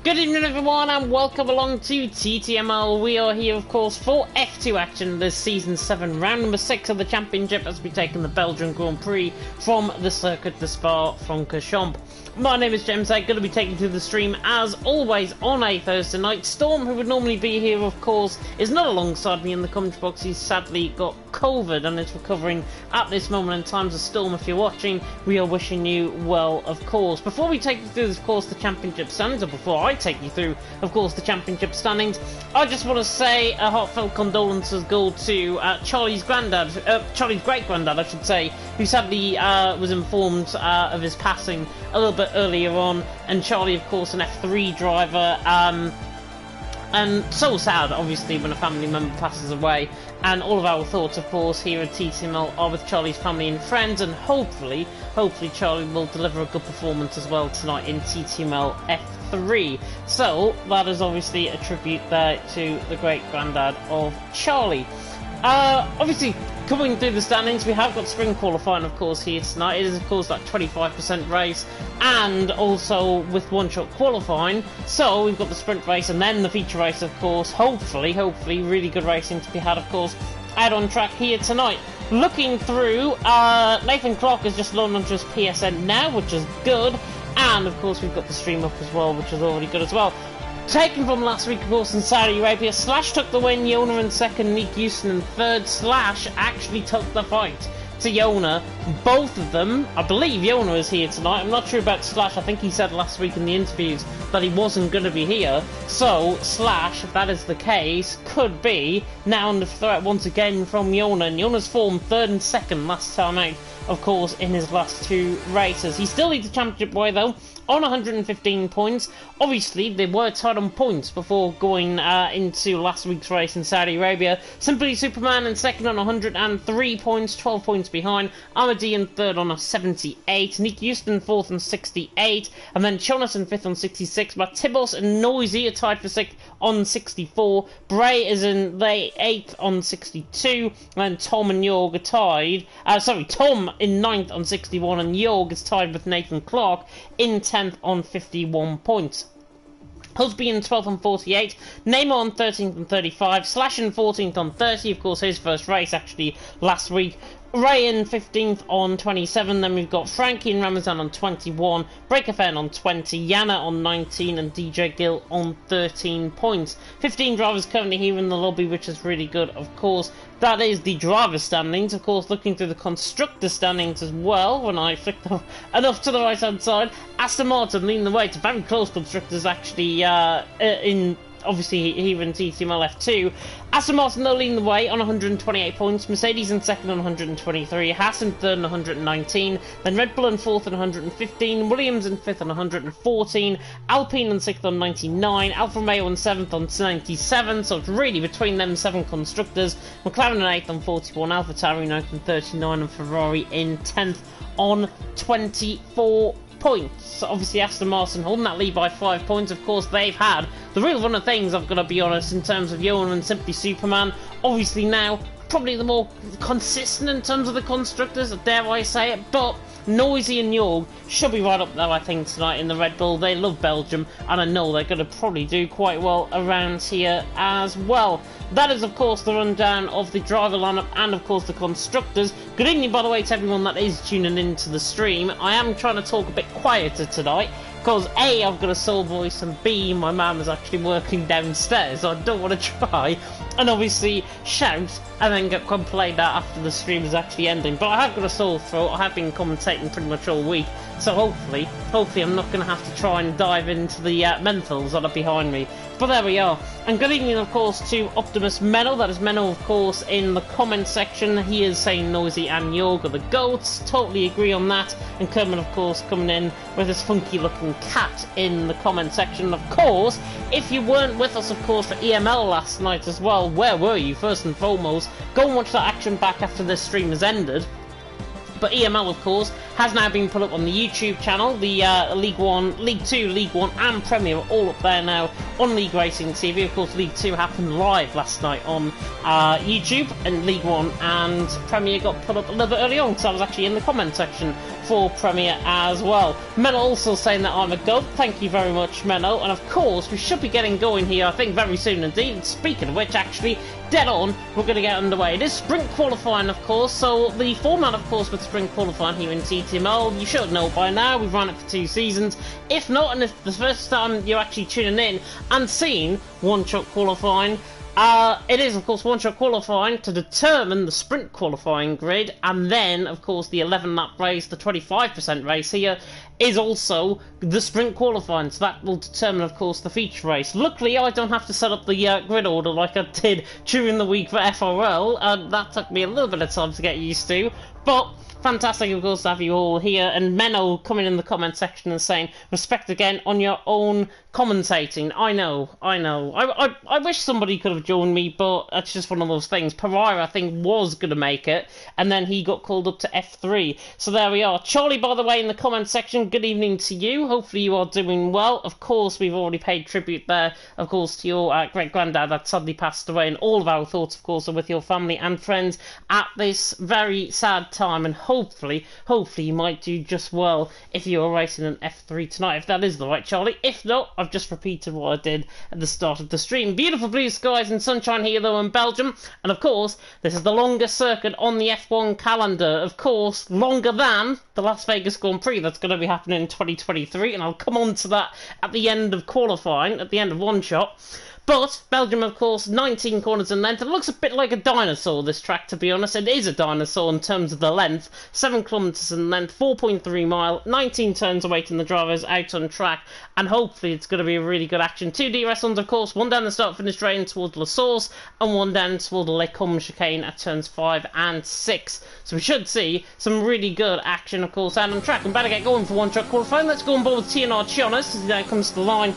Good evening everyone and welcome along to TTML. We are here of course for F2 action this season 7 round number 6 of the championship as we take on the Belgian Grand Prix from the Circuit de Spa-Francorchamps. My name is James. I'm going to be taking to the stream as always on a Thursday night. Storm, who would normally be here of course, is not alongside me in the comment box. He's sadly got COVID and is recovering at this moment in time. So Storm, if you're watching, we are wishing you well of course. Before we take you through of course the championship standings, or before I take you through of course the championship standings, I just want to say a heartfelt condolences go to Charlie's granddad, Charlie's great granddad I should say, who sadly was informed of his passing a little bit earlier on. And Charlie of course an F3 driver, and so sad obviously when a family member passes away, and all of our thoughts of course here at TTML are with Charlie's family and friends, and hopefully Charlie will deliver a good performance as well tonight in TTML F3. So that is obviously a tribute there to the great granddad of Charlie. Obviously, coming through the standings, we have got spring qualifying, of course, here tonight. It is, of course, that 25% race, and also with one-shot qualifying. So we've got the sprint race and then the feature race, of course. Hopefully, really good racing to be had, of course, out on track here tonight. Looking through, Nathan Clark is just loading onto his PSN now, which is good. And, of course, we've got the stream up as well, which is already good as well. Taken from last week, of course, in Saudi Arabia, Slash took the win, Yona in second, Nick Houston in third. Slash actually took the fight to Yona. Both of them, I believe Yona is here tonight. I'm not sure about Slash. I think he said last week in the interviews that he wasn't going to be here. So, Slash, if that is the case, could be now under threat once again from Yona. And Yona's formed third and second last time out, of course, in his last two races. He still leads the championship way, though, on 115 points. Obviously, they were tied on points before going into last week's race in Saudi Arabia. Simply Superman in second on 103 points, 12 points behind. Ahmadi in third on a 78. Nick Houston fourth on 68. And then Jonas in fifth on 66. But Tibos and Noisy are tied for sixth on 64. Bray is in the 8th on 62. And Tom and Jorg are tied. Tom in 9th on 61. And Jorg is tied with Nathan Clark in 10th on 51 points. Husby in 12th on 48, Neymar on 13th on 35, Slash in 14th on 30, of course his first race actually last week. Ray in 15th on 27, then we've got Frankie and Ramazan on 21, Breakafen on 20, Yana on 19, and DJ Gill on 13 points. 15 drivers currently here in the lobby, which is really good, of course. That is the driver standings. Of course, looking through the constructor standings as well, when I flicked enough to the right hand side, Aston Martin leading the way to very close constructors actually in obviously here in TTML F2. Aston Martin though leading the way on 128 points, Mercedes in second on 123, Haas in third on 119, then Red Bull in fourth on 115, Williams in fifth on 114, Alpine in sixth on 99, Alfa Romeo in seventh on 97, so it's really between them 7 constructors. McLaren in 8th on 41, AlphaTauri 9th on 39, and Ferrari in 10th on 24 points. Obviously Aston Martin holding that lead by 5 points. Of course they've had the real run of things, I've got to be honest, in terms of Yona and Simply Superman. Obviously now probably the more consistent in terms of the constructors, dare I say it, but Noisy and Jorg should be right up there I think tonight in the Red Bull. They love Belgium and I know they're going to probably do quite well around here as well. That is of course the rundown of the driver lineup and of course the constructors. Good evening by the way to everyone that is tuning into the stream. I am trying to talk a bit quieter tonight because A, I've got a sore voice, and B, my mum is actually working downstairs, so I don't want to try and obviously shout and then get complained at after the stream is actually ending. But I have got a sore throat. I have been commentating pretty much all week, so hopefully I'm not going to have to try and dive into the mentals that are behind me. But there we are. And good evening, of course, to Optimus Menno. That is Menno, of course, in the comment section. He is saying Noisy and Jorg are the GOATs. Totally agree on that. And Kermit, of course, coming in with his funky-looking cat in the comment section. Of course, if you weren't with us, of course, for EML last night as well, where were you, first and foremost? Go and watch that action back after this stream has ended. But EML, of course, has now been put up on the YouTube channel. The League 1, League 2, League 1 and Premier are all up there now on League Racing TV. Of course, League 2 happened live last night on YouTube, and League 1 and Premier got put up a little bit early on, because I was actually in the comment section for Premier as well. Menno also saying that I'm a goat. Thank you very much, Menno. And of course, we should be getting going here, I think, very soon indeed. Speaking of which, actually, dead on, we're going to get underway. It is sprint qualifying, of course, so the format, of course, with sprint qualifying here in TTML, you should know by now. We've run it for 2 seasons. If not, and if the first time you're actually tuning in and seeing one-shot qualifying, it is, of course, one-shot qualifying to determine the sprint qualifying grid, and then, of course, the 11-lap race, the 25% race here, is also the sprint qualifying, so that will determine, of course, the feature race. Luckily, I don't have to set up the grid order like I did during the week for FRL, and that took me a little bit of time to get used to, but fantastic, of course, to have you all here. And Menno coming in the comment section and saying, respect again on your own commentating. I know. I wish somebody could have joined me, but that's just one of those things. Pariah, I think, was going to make it, and then he got called up to F3. So there we are. Charlie, by the way, in the comment section, good evening to you. Hopefully you are doing well. Of course, we've already paid tribute there, of course, to your great-granddad that sadly passed away, and all of our thoughts, of course, are with your family and friends at this very sad time, and hopefully you might do just well if you are racing an F3 tonight, if that is the right, Charlie. If not, I've just repeated what I did at the start of the stream. Beautiful blue skies and sunshine here, though, in Belgium. And, of course, this is the longest circuit on the F1 calendar. Of course, longer than the Las Vegas Grand Prix that's going to be happening in 2023. And I'll come on to that at the end of qualifying, at the end of one shot. But Belgium, of course, 19 corners in length. It looks a bit like a dinosaur, this track, to be honest. It is a dinosaur in terms of the length. 7 kilometres in length, 4.3 mile, 19 turns awaiting the drivers out on track. And hopefully it's going to be a really good action. 2 DRS runs, of course. One down the start-finish straight towards La Source, and one down toward Les Combes chicane at turns 5 and 6. So we should see some really good action, of course, out on track. And better get going for one-shot qualifying. Let's go on board with TNR Chionis as he now comes to the line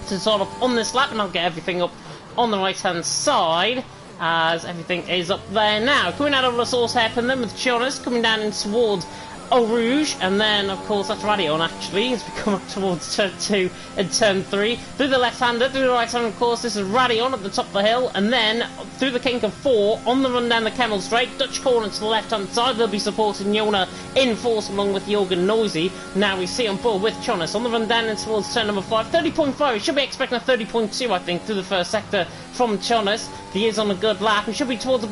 to sort of on this lap, and I'll get everything up on the right hand side as everything is up there now. Coming out of La Source hairpin then with Chionis coming down in towards Eau Rouge, and then of course that's Radion actually as we come up towards turn 2 and turn 3. Through the left hander, through the right hand, of course, this is Radion at the top of the hill, and then through the kink of 4 on the run down the Kemmel Straight, Dutch corner to the left hand side. They'll be supporting Jona in force along with Jorgen Noisy. Now we see on board with Chionis on the run down in towards turn number 5, 30.5. We should be expecting a 30.2, I think, through the first sector from Chionis. He is on a good lap. He should be towards the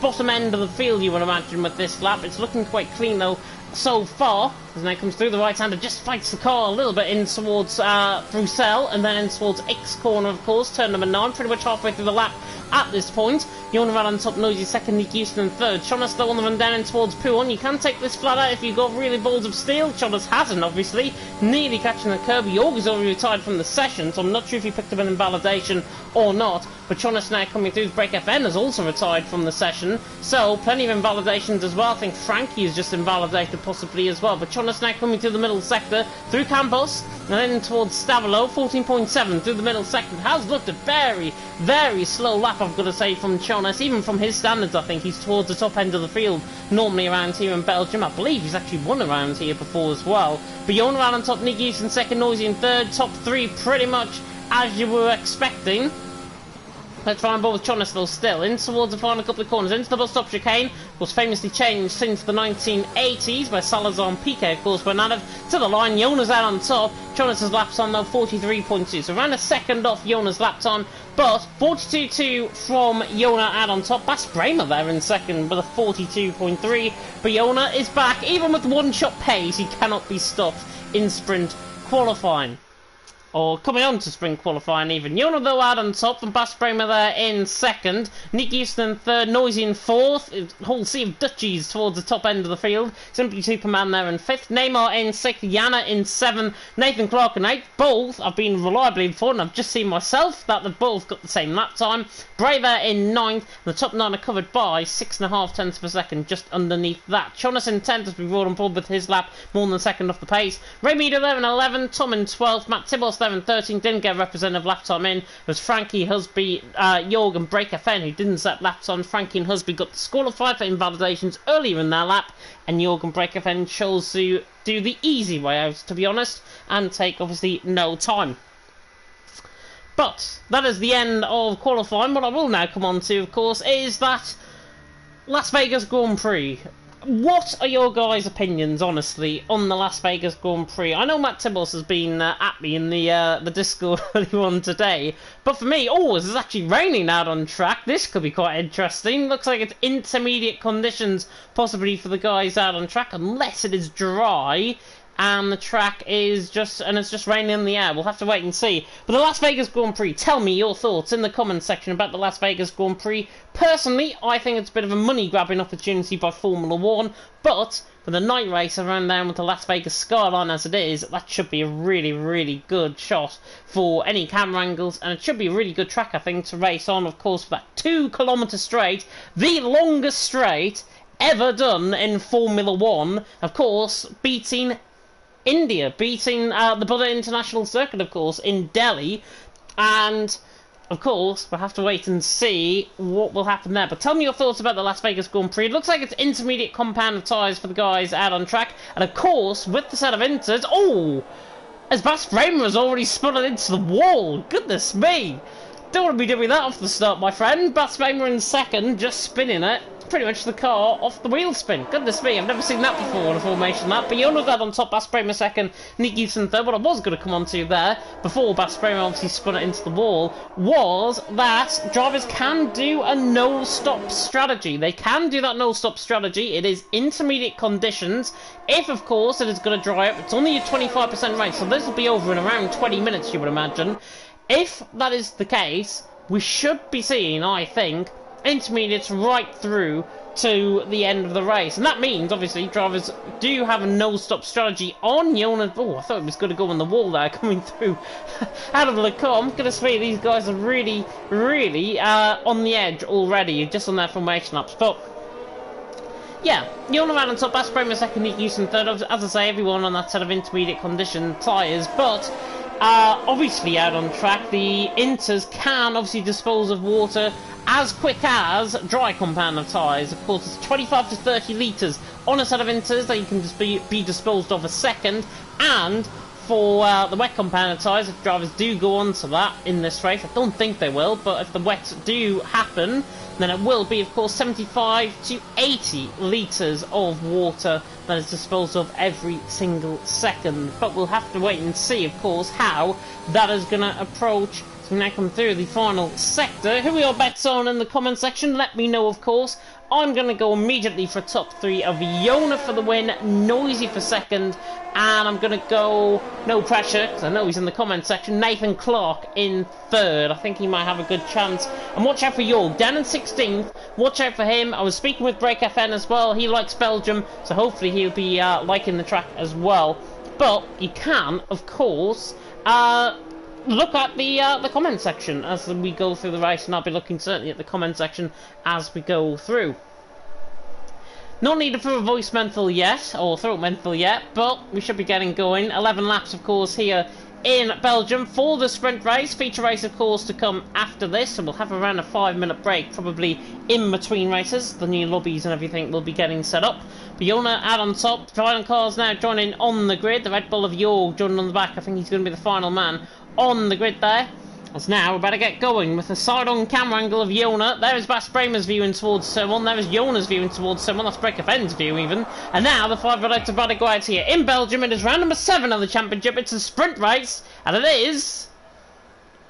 bottom end of the field, you would imagine, with this lap. It's looking quite clean though so far, as now comes through the right hander, just fights the car a little bit in towards Bruxelles, and then in towards X corner, of course, turn number 9, pretty much halfway through the lap at this point. Jona right on top, Noisy second, Nick Houston third. Chionis still on the run down in towards Pouon. You can take this flat out if you've got really balls of steel. Chionis hasn't, obviously. Nearly catching the curb. Jorg's already retired from the session, so I'm not sure if he picked up an invalidation or not. But Chionis now coming through. Break FN has also retired from the session, so plenty of invalidations as well. I think Frankie is just invalidated possibly as well. But Chionis now coming through the middle sector, through Campos, and then towards Stavilo, 14.7 through the middle sector. Has looked a very, very slow lap, I've got to say, from Chionis. Even from his standards, I think he's towards the top end of the field normally around here in Belgium. I believe he's actually won around here before as well. But Jona right on top, Nick Houston second, Noisy in third. Top 3 pretty much as you were expecting. Let's try and bowl with Chionis though still. In towards the final couple of corners. Into the bus stop chicane. Was famously changed since the 1980s, where Salazar and Piquet, of course, were native to the line. Jona's out on top. Chionis' lap time though, 43.2. So around a second off Jona's lap time. But 42.2 from Jona out on top. That's Bramer there in second with a 42.3. But Jona is back. Even with one-shot pace, he cannot be stopped in sprint qualifying. Or coming on to sprint qualifying even. Jona though out on top, and Bas Bramer there in second. Nick Houston in third, Noisy in fourth. A whole sea of Dutchies towards the top end of the field. Simply Superman there in fifth. Neymar in sixth, Yana in seventh, Nathan Clark in eighth. Both have been reliably informed. I've just seen myself that they've both got the same lap time. Bray there in ninth. The top 9 are covered by 6.5 tenths per second just underneath that. Chionis in 10th as we brought on board with his lap more than a second off the pace. Ray Meader there in 11th, Tom in 12th, Matt Tibos there in 13, didn't get representative lap time in. It was Frankie Husby, Jorg and Break FN who didn't set laps on. Frankie and Husby got disqualified for invalidations earlier in their lap, and Jorg and Break FN chose to do the easy way out, to be honest, and take obviously no time. But that is the end of qualifying. What I will now come on to, of course, is that Las Vegas Grand Prix. What are your guys' opinions, honestly, on the Las Vegas Grand Prix? I know Matt Tibbles has been at me in the Discord earlier on today, but for me, it's actually raining out on track. This could be quite interesting. Looks like it's intermediate conditions, possibly for the guys out on track, unless it is dry. And the track is it's just raining in the air. We'll have to wait and see. But the Las Vegas Grand Prix, tell me your thoughts in the comments section about the Las Vegas Grand Prix. Personally, I think it's a bit of a money-grabbing opportunity by Formula 1, but for the night race around there with the Las Vegas skyline as it is, that should be a really, really good shot for any camera angles, and it should be a really good track, I think, to race on, of course, for that 2-kilometre straight, the longest straight ever done in Formula 1, of course, beating India, beating the Buddha International Circuit, of course, in Delhi, and of course we'll have to wait and see what will happen there. But tell me your thoughts about the Las Vegas Grand Prix. It looks like it's intermediate compound of tyres for the guys out on track, and of course with the set of inters, as Bas Bramer has already spun it into the wall. Goodness me, don't want to be doing that off the start, my friend. Bas Bramer in second, just spinning it. Pretty much the car off the wheel spin. Goodness me, I've never seen that before on a formation lap. But Yona got on top, Bas Bramer second, Nick Houston third. What I was going to come on to there, before Bas Bramer obviously spun it into the wall, was that drivers can do a no-stop strategy. They can do that no-stop strategy. It is intermediate conditions. If, of course, it is going to dry up, it's only a 25% race, so this will be over in around 20 minutes, you would imagine. If that is the case, we should be seeing, I think, intermediates right through to the end of the race, and that means obviously drivers do have a no-stop strategy on Yona. I thought it was going to go on the wall there coming through out of the car. I'm gonna say these guys are really on the edge already just on their formation laps. But yeah, Yona out on top, Bas Bramer second, Nick Houston third. As I say, everyone on that set of intermediate condition tyres, but obviously out on track, the inters can obviously dispose of water as quick as dry compound of tyres. Of course, it's 25 to 30 litres on a set of inters that you can just be disposed of a second, and for the wet compound of tyres, if drivers do go on to that in this race, I don't think they will, but if the wets do happen, then it will be, of course, 75 to 80 litres of water that is disposed of every single second. But we'll have to wait and see, of course, how that is going to approach. So we now come through the final sector. Who are your bets on in the comment section? Let me know, of course. I'm going to go immediately for top 3 of Yona for the win, Noisy for second, and I'm going to go, no pressure, because I know he's in the comment section, Nathan Clark in third. I think he might have a good chance. And watch out for Jorg, down in 16th. Watch out for him. I was speaking with Break FN as well. He likes Belgium, so hopefully he'll be liking the track as well. But you can, of course, look at the comment section as we go through the race, and I'll be looking certainly at the comment section as we go through. Not needed for a voice mental yet, or throat mental yet, but we should be getting going. 11 laps, of course, here in Belgium for the sprint race. Feature race, of course, to come after this, and we'll have around a 5-minute break, probably in between races. The new lobbies and everything will be getting set up. Yona out on top. Driving cars now joining on the grid. The Red Bull of Jorg joining on the back. I think he's going to be the final man on the grid there. As now we're about to get going with the side-on camera angle of Yona. There is Bas Bramer's viewing towards turn 1. There is Yona's viewing towards turn 1. That's Break FN's view even. And now the 5 red lights are about to go out here in Belgium. It is round number 7 of the championship. It's a sprint race, and it is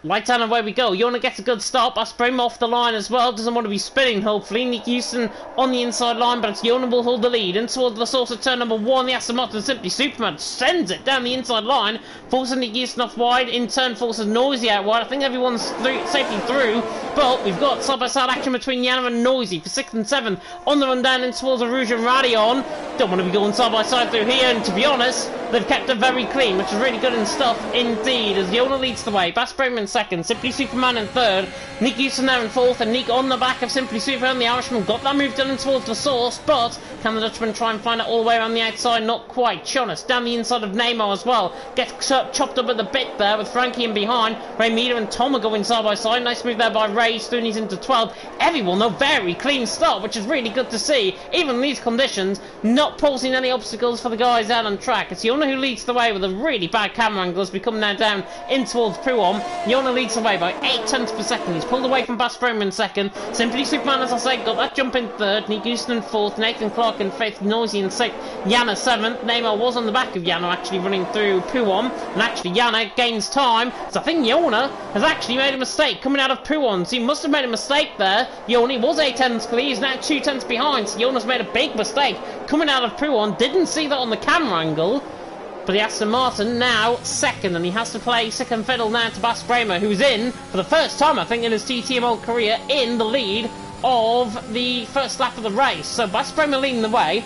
right down away we go. Yona gets a good start. Bas Bramer off the line as well. Doesn't want to be spinning, hopefully. Nick Houston on the inside line, but it's Yona will hold the lead. And towards the source of turn number 1, the Aston Martin Simply Superman sends it down the inside line, forcing Nick Houston off wide. In turn, forces Noisy out wide. I think everyone's safely through, but we've got side-by-side action between Yana and Noisy for 6th and 7th. On the run down in towards the Rouge and Radion. Don't want to be going side-by-side through here, and to be honest, they've kept it very clean, which is really good and stuff indeed, as Yona leads the way. Bass Bremer in second, Simply Superman in third, Nick Houston there in fourth, and Nick on the back of Simply Superman. The Irishman got that move done towards the source, but can the Dutchman try and find it all the way around the outside? Not quite. Jonas down the inside of Neymar as well, gets chopped up at the bit there with Frankie in behind. Ray Meter and Tom are going side by side. Nice move there by Ray. Stooney's into 12. Everyone, though, very clean start, which is really good to see. Even in these conditions, not posing any obstacles for the guys out on track. It's Yona who leads the way with a really bad camera angle as we come now down in towards Puon. Yona leads the way by 8 tenths per second. He's pulled away from Bass Bremer in second. Simply Superman, as I said, got that jump in third. Nick Houston in fourth. Nathan Clark in fifth. Noisy in sixth. Yana seventh. Neymar was on the back of Yana, actually running through Puon. And actually, Yana gains time. So I think Yona has actually made a mistake coming out of Puon. So he must have made a mistake there. Yona was 8 tenths clear. He's now 2 tenths behind. So Yona's made a big mistake coming out of Puon. Didn't see that on the camera angle. But the Aston Martin now second, and he has to play second fiddle now to Bass Bremer, who's in, for the first time I think in his TTML career, in the lead of the first lap of the race. So Bass Bremer leading the way.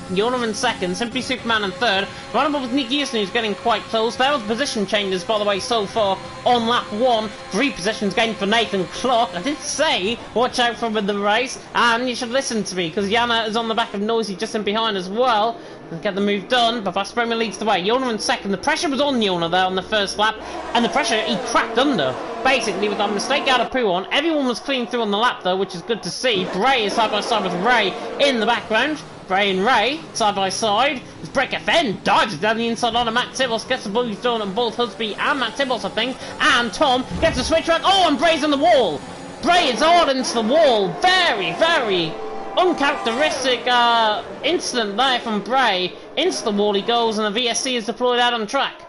Yona in second, Simply Superman in third. Right above with Nick Houston, who's getting quite close. There was position changes, by the way, so far on lap 1. 3 positions gained for Nathan Clark. I did say, watch out for him in the race, and you should listen to me, because Yana is on the back of Noisy just in behind as well. Get the move done, but Bass Bremer leads the way. Yona in second. The pressure was on Yona there on the first lap, and the pressure he cracked under. Basically, with that mistake out of Puon, everyone was clean through on the lap, though, which is good to see. Bray is side by side with Ray in the background. Bray and Ray, side by side. As Break FN dives down the inside line of Matt Tibbles, gets the boost done on both Husby and Matt Tibbles, I think. And Tom gets a switch back. Oh, and Bray's on the wall. Bray is hard into the wall. Very, very uncharacteristic incident there from Bray. Into the wall he goes, and the VSC is deployed out on track.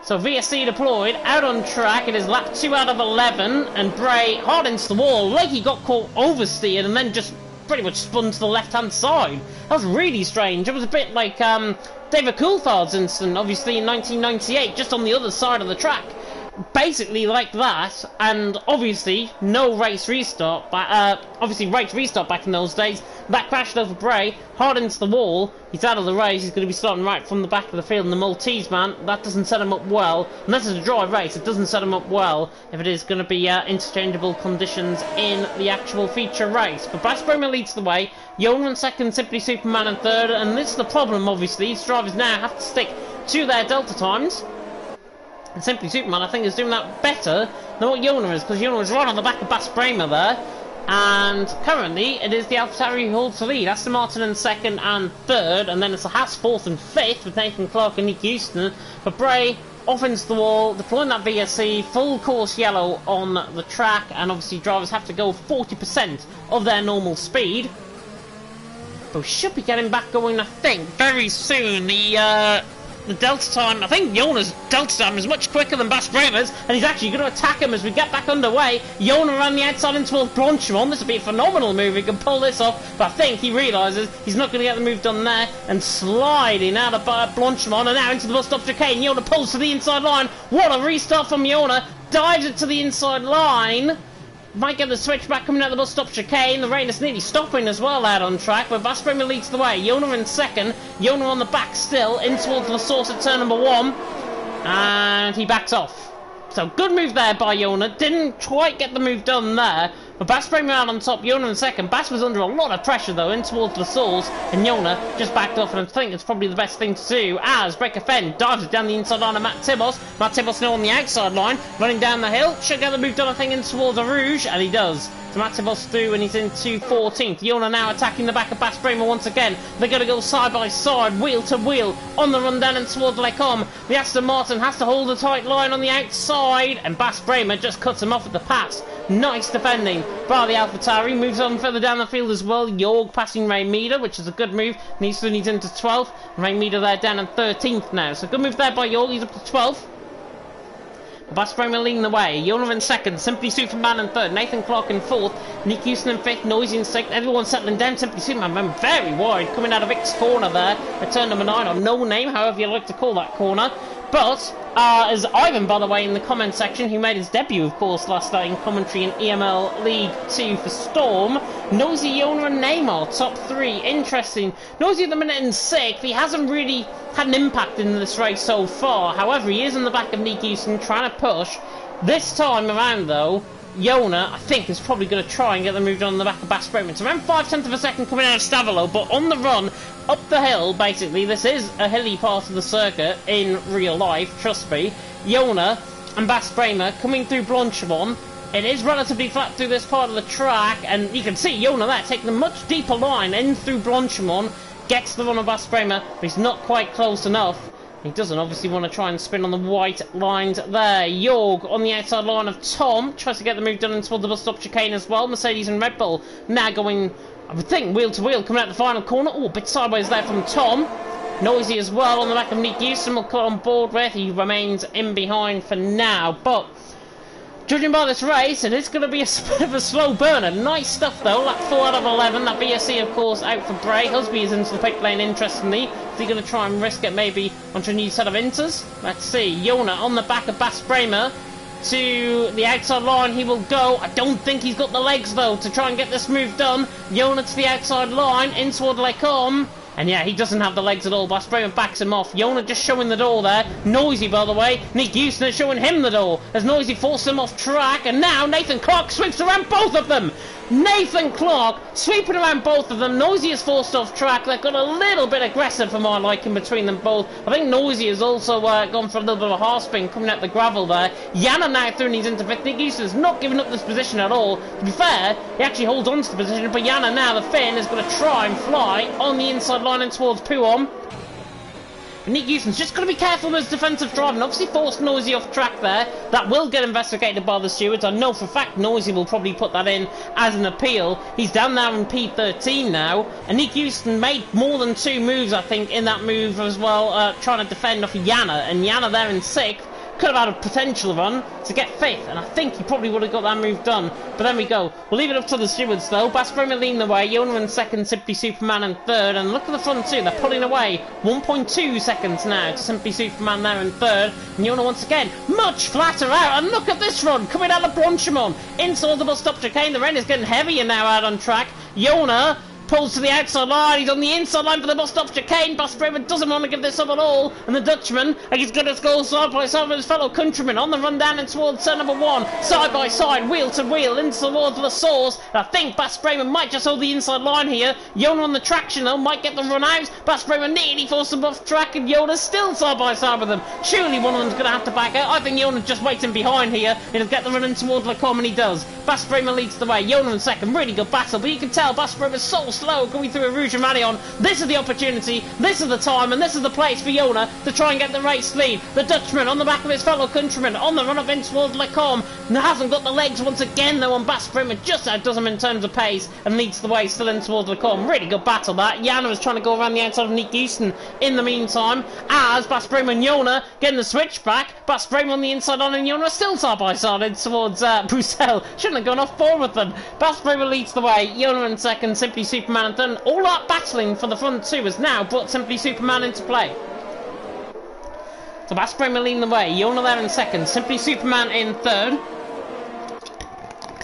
So VSC deployed out on track. It is lap 2 out of 11, and Bray hard into the wall, like he got caught oversteered and then just pretty much spun to the left-hand side. That was really strange. It was a bit like David Coulthard's incident, obviously in 1998, just on the other side of the track. Basically like that, and obviously no race restart, obviously race restart back in those days. That crashed over Bray, hard into the wall. He's out of the race. He's going to be starting right from the back of the field, and the Maltese man, that doesn't set him up well. Unless it's a dry race, it doesn't set him up well if it is going to be interchangeable conditions in the actual feature race. But Bass Bremer leads the way. Yona in second, Simply Superman in third, and this is the problem, obviously. These drivers now have to stick to their delta times. And Simply Superman, I think, is doing that better than what Yona is, because Yona is right on the back of Bass Bremer there. And currently, it is the AlphaTauri who holds the lead. Aston Martin in second and third, and then it's the Haas fourth and fifth with Nathan Clark and Nick Houston. But Bray off into the wall, deploying that VSC, full course yellow on the track, and obviously drivers have to go 40% of their normal speed. But we should be getting back going, I think, very soon. The delta time, I think Yona's delta time is much quicker than Bass Bremer's, and he's actually going to attack him as we get back underway. Yona around the outside in towards Blanchimont. This would be a phenomenal move. He can pull this off, but I think he realises he's not going to get the move done there, and sliding out of Blanchimont and now into the bus stop chicane. Yona pulls to the inside line. What a restart from Yona. Dives it to the inside line. Might get the switch back coming out the bus stop chicane. The rain is nearly stopping as well out on track, but Bass Bremer leads the way. Yona in second. Yona on the back still, in towards the source at turn number 1. And he backs off. So good move there by Yona. Didn't quite get the move done there. But Bass Bremer out on top, Yona in second. Bass was under a lot of pressure though, in towards the source, and Yona just backed off, and I think it's probably the best thing to do as Breaker Fenn dives it down the inside line of Matt Tibos. Matt Tibos now on the outside line, running down the hill. Should get the move done, I think, in towards the Rouge, and he does. So Matt Tibos through, and he's into 14th. Yona now attacking the back of Bass Bremer once again. They're going to go side by side, wheel to wheel, on the run down and towards Lecombe. The Aston Martin has to hold a tight line on the outside, and Bass Bremer just cuts him off at the pass. Nice defending by the AlphaTauri. Moves on further down the field as well. Jorg passing Ray Meter, which is a good move. Needs into 12th. Ray Meter there down in 13th now. So good move there by Jorg. He's up to 12th. Bass Bremer leading the way. Yona in second. Simply Superman in third. Nathan Clark in fourth. Nick Houston in fifth. Noisy in sixth. Everyone settling down. Simply Superman went very wide. Coming out of X corner there. At turn number 9. Or no name, however you like to call that corner. But, as Ivan, by the way, in the comment section, who made his debut, of course, last night in commentary in EML League 2 for Storm, Nosy, Yona and Neymar, top 3. Interesting. Nosy at the minute in 6th. He hasn't really had an impact in this race so far. However, he is in the back of Nick Houston, trying to push. This time around, though, Yona, I think, is probably going to try and get them moved on the back of Bas Bremen. It's around 5/10 of a second coming out of Stavolo, but on the run, up the hill, basically. This is a hilly part of the circuit in real life, trust me. Yona and Bas Bremen coming through Blanchimont. It is relatively flat through this part of the track, and you can see Yona there taking a much deeper line in through Blanchimont. Gets the run of Bas Bremen, but he's not quite close enough. He doesn't obviously want to try and spin on the white lines there. Jorg on the outside line of Tom. Tries to get the move done in toward the bus stop chicane as well. Mercedes and Red Bull now going, I would think, wheel to wheel coming out the final corner. Oh, a bit sideways there from Tom. Noisy as well on the back of Nick Houston. We'll cut on board with. He remains in behind for now. But judging by this race, it is going to be a bit of a slow burner. Nice stuff though. Lap 4 out of 11. That VSC, of course, out for Bray. Husby is into the pit lane, interestingly. Is he going to try and risk it maybe onto a new set of inters? Let's see. Yona on the back of Bas Bremen to the outside line. He will go. I don't think he's got the legs though to try and get this move done. Yona to the outside line, in toward Lecom. And yeah, he doesn't have the legs at all. Bas Bremen backs him off. Yona just showing the door there. Noisy, by the way. Nick Houston is showing him the door as Noisy forces him off track. And now Nathan Clark sweeps around both of them. Nathan Clark sweeping around both of them. Noisy is forced off track. They've got a little bit aggressive for my liking between them both. I think Noisy has also gone for a little bit of a half spin coming out the gravel there. Yana now through and he's into fifth. Nick Houston is not giving up this position at all. To be fair, he actually holds on to the position, but Yana now, the Finn, is going to try and fly on the inside line and towards Puom. Nick Houston's just got to be careful with his defensive driving. Obviously forced Noisy off track there. That will get investigated by the stewards. I know for a fact Noisy will probably put that in as an appeal. He's down there in P13 now. And Nick Houston made more than 2 moves, I think, in that move as well, trying to defend off Yana. And Yana there in 6th. Could have had a potential run to get 5th, and I think he probably would have got that move done. But there we go. We'll leave it up to the stewards though. Bas Bremen leading the way, Yona in 2nd, Simply Superman in 3rd, and look at the front too, they're pulling away. 1.2 seconds now to Simply Superman there in 3rd, and Yona once again, much flatter out, and look at this run, coming out of Blanchimont, inside the bus stop chicane, the rain is getting heavier now out on track. Yona pulls to the outside line, he's on the inside line for the bus stop chicane. Bas Bremen doesn't want to give this up at all, and the Dutchman, he's got to go side by side with his fellow countrymen on the run down and towards turn number 1, side by side, wheel to wheel, in towards the source. I think Bas Bremen might just hold the inside line here. Yona on the traction though, might get the run out. Bas Bremen nearly forced him off track, and Yona's still side by side with them. Surely one of them's going to have to back out. I think Yona's just waiting behind here, and he'll get the run in towards Lecom, and he does. Bas Bremen leads the way, Yona in 2nd, really good battle, but you can tell Bas Bremen's so slow going through a Rouge and Marion. This is the opportunity, this is the time, and this is the place for Yona to try and get the race lead. The Dutchman on the back of his fellow countryman on the run up in towards Lecom. Hasn't got the legs once again though on Bas Bremen, just outdoes him in terms of pace and leads the way still in towards Lecom. Really good battle that. Yana is trying to go around the outside of Nick Houston in the meantime as Bas Bremen and Yona getting the switch back. Bas Bremen on the inside on and Yona still side by side in towards Bruxelles. Shouldn't have gone off board with them. Bas Bremen leads the way, Yona in 2nd, Simply Superman in 3rd. All that battling for the front 2 has now brought Simply Superman into play. So Bas Bremen leading the way, Yona there in 2nd, Simply Superman in 3rd.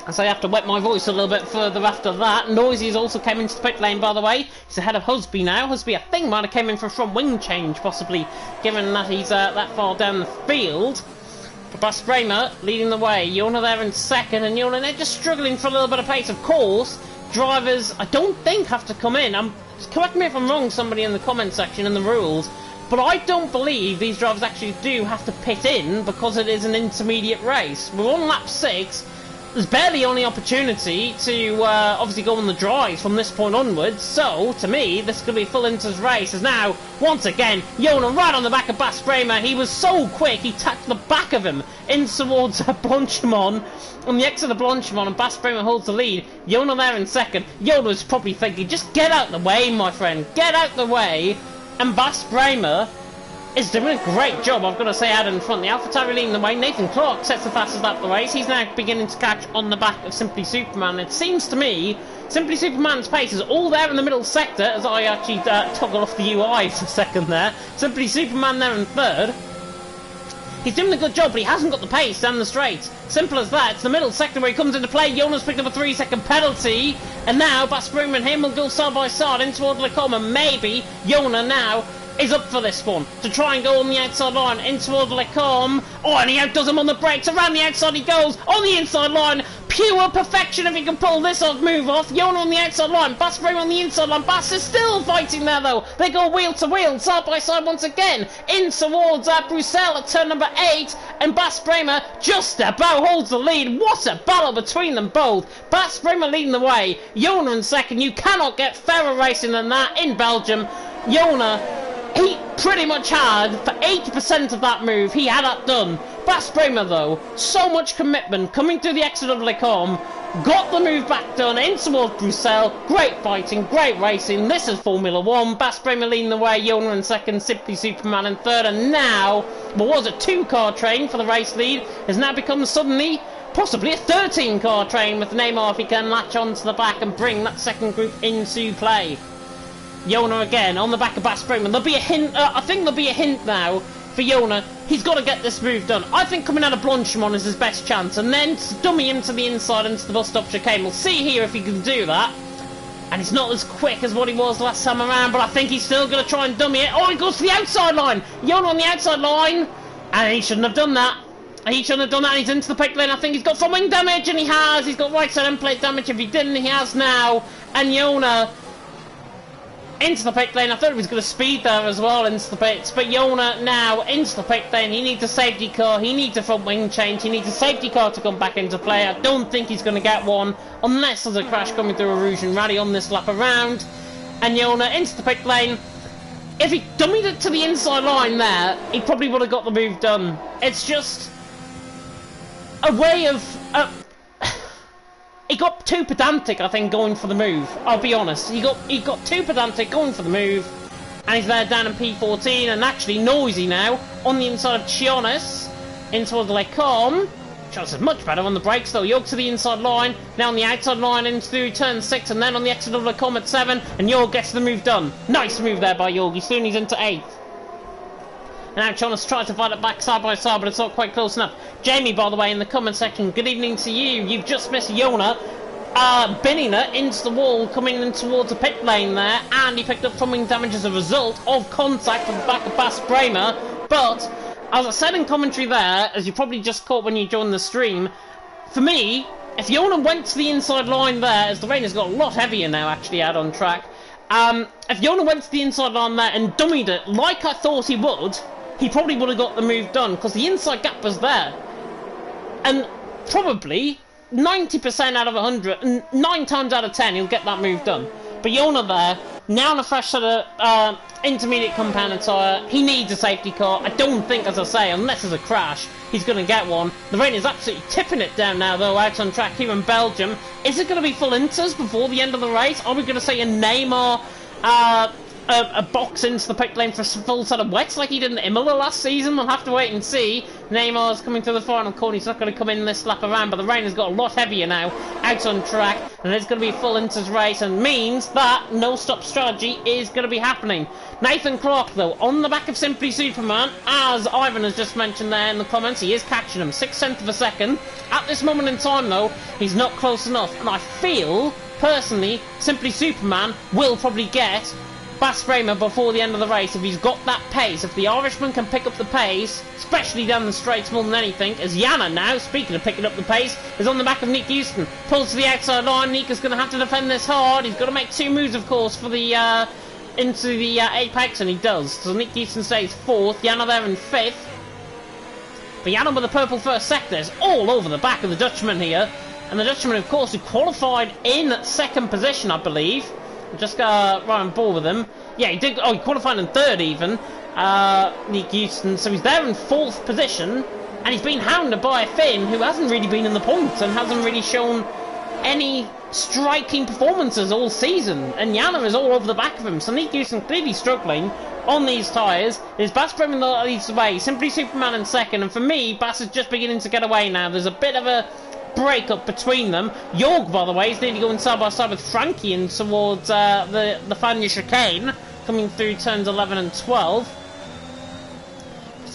As I have to wet my voice a little bit further after that. Noisy has also came into the pit lane, by the way. He's ahead of Husby now. Husby, I think, might have came in for a front wing change, possibly, given that he's that far down the field. But Bas Bremen leading the way, Yona there in 2nd, and Yona they're just struggling for a little bit of pace. Of course, drivers, I don't think, have to come in. Correct me if I'm wrong, somebody in the comment section in the rules, but I don't believe these drivers actually do have to pit in because it is an intermediate race. We're on lap 6. There's barely any opportunity to obviously go on the dries from this point onwards, so to me this could be a full inters race. As now once again Yona right on the back of Bas Bremen. He was so quick he tapped the back of him in towards Blanchimont on the exit of Blanchimont, and Bas Bremen holds the lead. Yona there in 2nd. Yona was probably thinking, just get out the way, my friend, get out the way. And Bas Bremen is doing a great job, I've got to say, out in front. The AlphaTauri leading the way. Nathan Clark sets the fastest lap of the race. He's now beginning to catch on the back of Simply Superman. It seems to me Simply Superman's pace is all there in the middle sector, as I actually toggle off the UI for a second there. Simply Superman there in 3rd. He's doing a good job, but he hasn't got the pace down the straight. Simple as that. It's the middle sector where he comes into play. Jonas picked up a 3-second penalty. And now Basbruma and him will go side by side in toward Lecom. And maybe Jona now is up for this one to try and go on the outside line in toward Lecom. Oh, and he outdoes him on the brakes. Around the outside he goes on the inside line. Pure perfection if he can pull this off, move off. Jona on the outside line. Basbruma on the inside line. Bass is still fighting there though. They go wheel to wheel, side by side once again. In towards Bruxelles at turn number 8. And Basbruma just about holds the lead. What a battle between them both. Basbruma leading the way. Jona in second. You cannot get fairer racing than that in Belgium. Jona, he pretty much had, for 80% of that move, he had that done. Basbruma though, so much commitment coming through the exit of Lecom, got the move back done in towards Bruxelles. Great fighting, great racing. This is Formula 1. Basbruma leading the way, Jona in second, Simply Superman in third, and now, what was a 2-car train for the race lead, has now become suddenly possibly a 13-car train with Neymar if he can latch onto the back and bring that second group into play. Jona again on the back of Basbruma. There'll be a hint. I think there'll be a hint now for Jona. He's got to get this move done. I think coming out of Blanchimont is his best chance, and then dummy him to the inside into the bus stop chicane. We'll see here if he can do that. And he's not as quick as what he was last time around, but I think he's still going to try and dummy it. Oh, he goes to the outside line. Jona on the outside line, and he shouldn't have done that. He shouldn't have done that. He's into the pit lane. I think he's got front wing damage, and he has. He's got right side end plate damage. If he didn't, he has now. And Jona into the pit lane. I thought he was going to speed there as well into the pits, but Jona now into the pit lane. He needs a safety car, he needs a front wing change, he needs a safety car to come back into play. I don't think he's going to get one unless there's a crash coming through a Rouge and Rally on this lap around. And Jona into the pit lane. If he dummied it to the inside line there, he probably would have got the move done. It's just a way of he got too pedantic, I think, going for the move. I'll be honest. He got too pedantic going for the move. And he's there down in P14 and actually noisy now on the inside of Chionis in towards Lecom. Chionis is much better on the brakes though. York to the inside line. Now on the outside line into through turn 6 and then on the exit of Lecom at 7. And Jorg gets the move done. Nice move there by Jorg. Soon he's into 8th. And now Chionis tries to fight it back side by side, but it's not quite close enough. Jamie, by the way, in the comment section, good evening to you. You've just missed Jona binning it into the wall, coming in towards the pit lane there, and he picked up front wing damage as a result of contact from the back of Basbruma. But, as I said in commentary there, as you probably just caught when you joined the stream, for me, if Jona went to the inside line there, as the rain has got a lot heavier now actually out on track, if Jona went to the inside line there and dummied it like I thought he would, he probably would have got the move done, because the inside gap was there. And probably 90% out of 100, and 9 times out of 10, he'll get that move done. But Jona there, now on a fresh set of intermediate compound tyre, he needs a safety car. I don't think, as I say, unless there's a crash, he's going to get one. The rain is absolutely tipping it down now, though, out on track here in Belgium. Is it going to be full inters before the end of the race? Are we going to see a Neymar a box into the pit lane for a full set of wets like he did in Imola last season? We'll have to wait and see. Neymar's coming through the final corner. He's not going to come in this lap around, but the rain has got a lot heavier now out on track, and it's going to be a full inters race, and means that no stop strategy is going to be happening. Nathan Clark, though, on the back of Simply Superman, as Ivan has just mentioned there in the comments, he is catching him 6/10 of a second. At this moment in time, though, he's not close enough, and I feel, personally, Simply Superman will probably get Basbruma before the end of the race if he's got that pace. If the Irishman can pick up the pace, especially down the straights more than anything, as Jana now, speaking of picking up the pace, is on the back of Nick Houston. Pulls to the outside line. Nick going to have to defend this hard. He's got to make 2 moves, of course, for the into the apex, and he does. So Nick Houston stays 4th. Jana there in 5th. But Jana with the purple first sector is all over the back of the Dutchman here. And the Dutchman, of course, who qualified in 2nd position, I believe. Just right on board with him. Yeah, he did. Oh, he qualified in 3rd even. Nick Houston. So he's there in 4th position, and he's been hounded by Finn, who hasn't really been in the points and hasn't really shown any striking performances all season. And Jana is all over the back of him. So Nick Houston clearly struggling on these tyres. There's Basbruma that leads the way. Simply Superman in 2nd, and for me, Bass is just beginning to get away now. There's a bit of a break up between them. Jorg, by the way, is nearly going side by side with Frankie in towards the Fania chicane, coming through turns 11 and 12.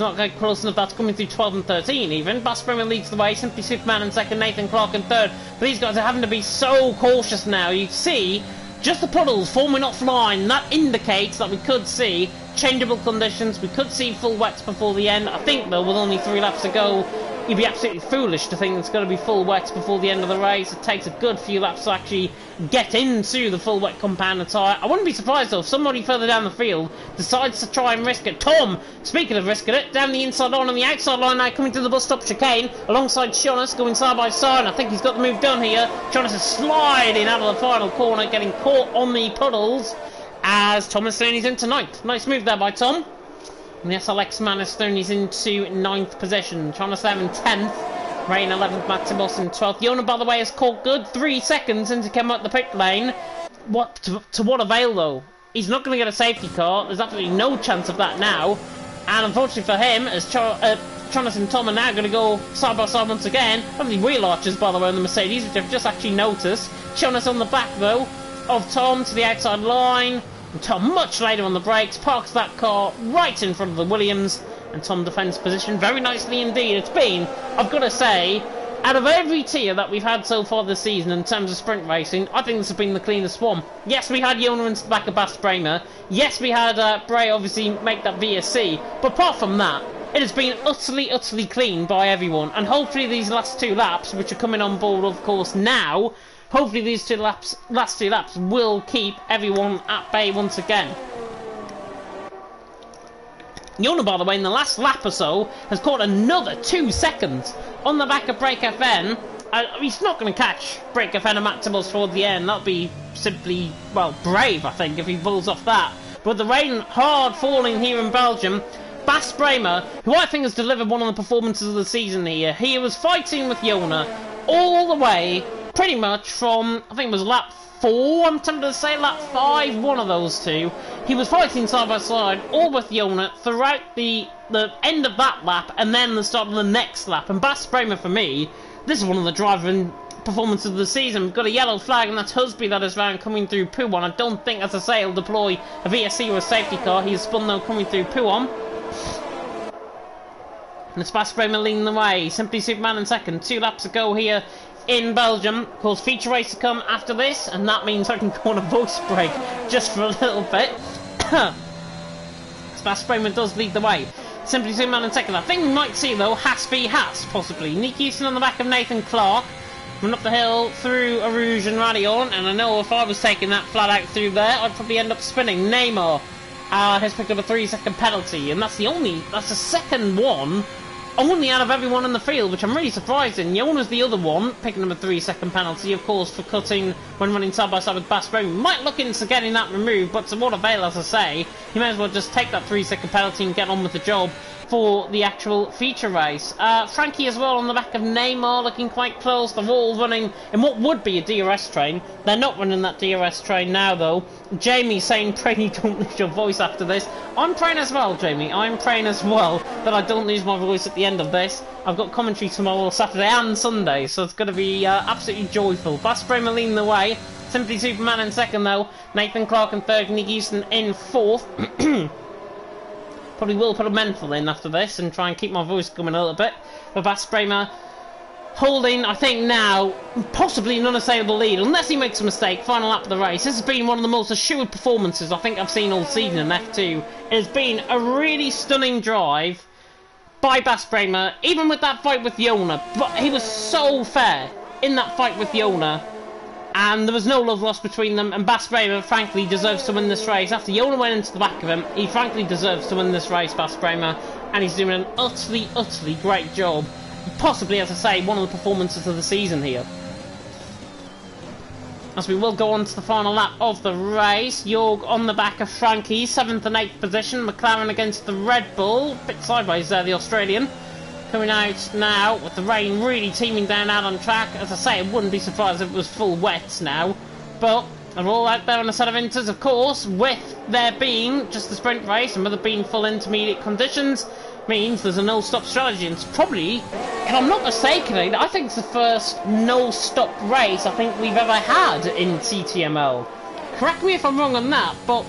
not quite close enough. That's coming through 12 and 13 even. Bass Bremer leads the way. Simply Superman in second. Nathan Clark in third. But these guys are having to be so cautious now. You see just the puddles forming offline. That indicates that we could see changeable conditions. We could see full wets before the end. I think, though, with only 3 laps to go, you'd be absolutely foolish to think it's going to be full wets before the end of the race. It takes a good few laps to actually get into the full wet compounder tyre. I wouldn't be surprised, though, if somebody further down the field decides to try and risk it. Tom, speaking of risking it, down the inside line on the outside line now, coming to the bus stop chicane, alongside Shonas, going side by side. I think he's got the move done here. Shonas is sliding out of the final corner, getting caught on the puddles, as Thomas Stoney's into 9th. Nice move there by Tom. And the SLX man is Stoney's into 9th position. Shonas there in 10th. Rain 11th, Matt Tibbos in 12th. Yona, by the way, has caught good 3 seconds into come out the pit lane. To what avail, though? He's not going to get a safety car. There's absolutely no chance of that now. And unfortunately for him, as Shonas and Tom are now going to go side by side once again. Lovely wheel arches, by the way, on the Mercedes, which I've just actually noticed. Shonas on the back, though, of Tom to the outside line. And Tom much later on the brakes, parks that car right in front of the Williams, and Tom defends position very nicely indeed. It's been, I've got to say, out of every tier that we've had so far this season in terms of sprint racing, I think this has been the cleanest one. Yes, we had Yona into the back of Bass Bremer. Yes, we had Bray obviously make that VSC. But apart from that, it has been utterly, utterly clean by everyone. And hopefully these last 2 laps, which are coming on board, of course, now, hopefully these last two laps will keep everyone at bay once again. Yona, by the way, in the last lap or so, has caught another 2 seconds on the back of Break FN. He's not going to catch Break FN and Matt Tibbos toward the end. That would be simply, well, brave, I think, if he pulls off that. But the rain hard falling here in Belgium, Bass Bremer, who I think has delivered one of the performances of the season here, he was fighting with Yona all the way, pretty much from, I think it was lap 4, I'm tempted to say lap 5, one of those two. He was fighting side by side, all with Yona, throughout the end of that lap, and then the start of the next lap. And Bass Bremer, for me, this is one of the driving performances of the season. We've got a yellow flag, and that's Husby that is round coming through Pouon. I don't think, as I say, he'll deploy a VSC or a safety car. He's spun, though, coming through Pouon. And it's Bass Bremer leading the way. Simply Superman in second. 2 laps to go here in Belgium. Of course, feature race to come after this, and that means I can go on a voice break just for a little bit. Bass Bremer does lead the way. Simply Superman in second. I think we might see, though, Haas v Haas, possibly. Nick Houston on the back of Nathan Clark. Coming up the hill through Arouge and Radion, and I know if I was taking that flat out through there, I'd probably end up spinning. Neymar has picked up a 3-second penalty, and that's the second one only out of everyone in the field, which I'm really surprised in. Yona's the other one, picking up a 3-second penalty, of course, for cutting when running side by side with Bass Bremer. Might look into getting that removed, but to what avail, as I say, he may as well just take that 3-second penalty and get on with the job for the actual feature race. Frankie as well on the back of Neymar, looking quite close. They're all running in what would be a DRS train. They're not running that DRS train now, though. Jamie saying, pray you don't lose your voice after this. I'm praying as well, Jamie. I'm praying as well that I don't lose my voice at the end of this. I've got commentary tomorrow, Saturday and Sunday, so it's going to be absolutely joyful. Bass Bremer leading the way. Simply Superman in second, though. Nathan Clark in third. Nick Houston in fourth. Probably will put a mental in after this and try and keep my voice going a little bit. But Bass Bremer holding, I think now, possibly an unassailable lead, unless he makes a mistake. Final lap of the race. This has been one of the most assured performances I think I've seen all season in F2. It has been a really stunning drive by Bass Bremer, even with that fight with Yona. But he was so fair in that fight with Yona, and there was no love lost between them, and Bass Bremer frankly deserves to win this race. After Yona went into the back of him, he frankly deserves to win this race, Bass Bremer, and he's doing an utterly, utterly great job. Possibly, as I say, one of the performances of the season here. As we will go on to the final lap of the race, Jorg on the back of Frankie, 7th and 8th position, McLaren against the Red Bull, bit sideways there, the Australian. Coming out now with the rain really teeming down out on track. As I say, I wouldn't be surprised if it was full wet now. But they're all out there on a set of inters, of course, with there being just a sprint race and with it being full intermediate conditions, means there's a no-stop strategy. And it's probably, if I'm not mistaken, I think it's the first no-stop race I think we've ever had in TTML. Correct me if I'm wrong on that, but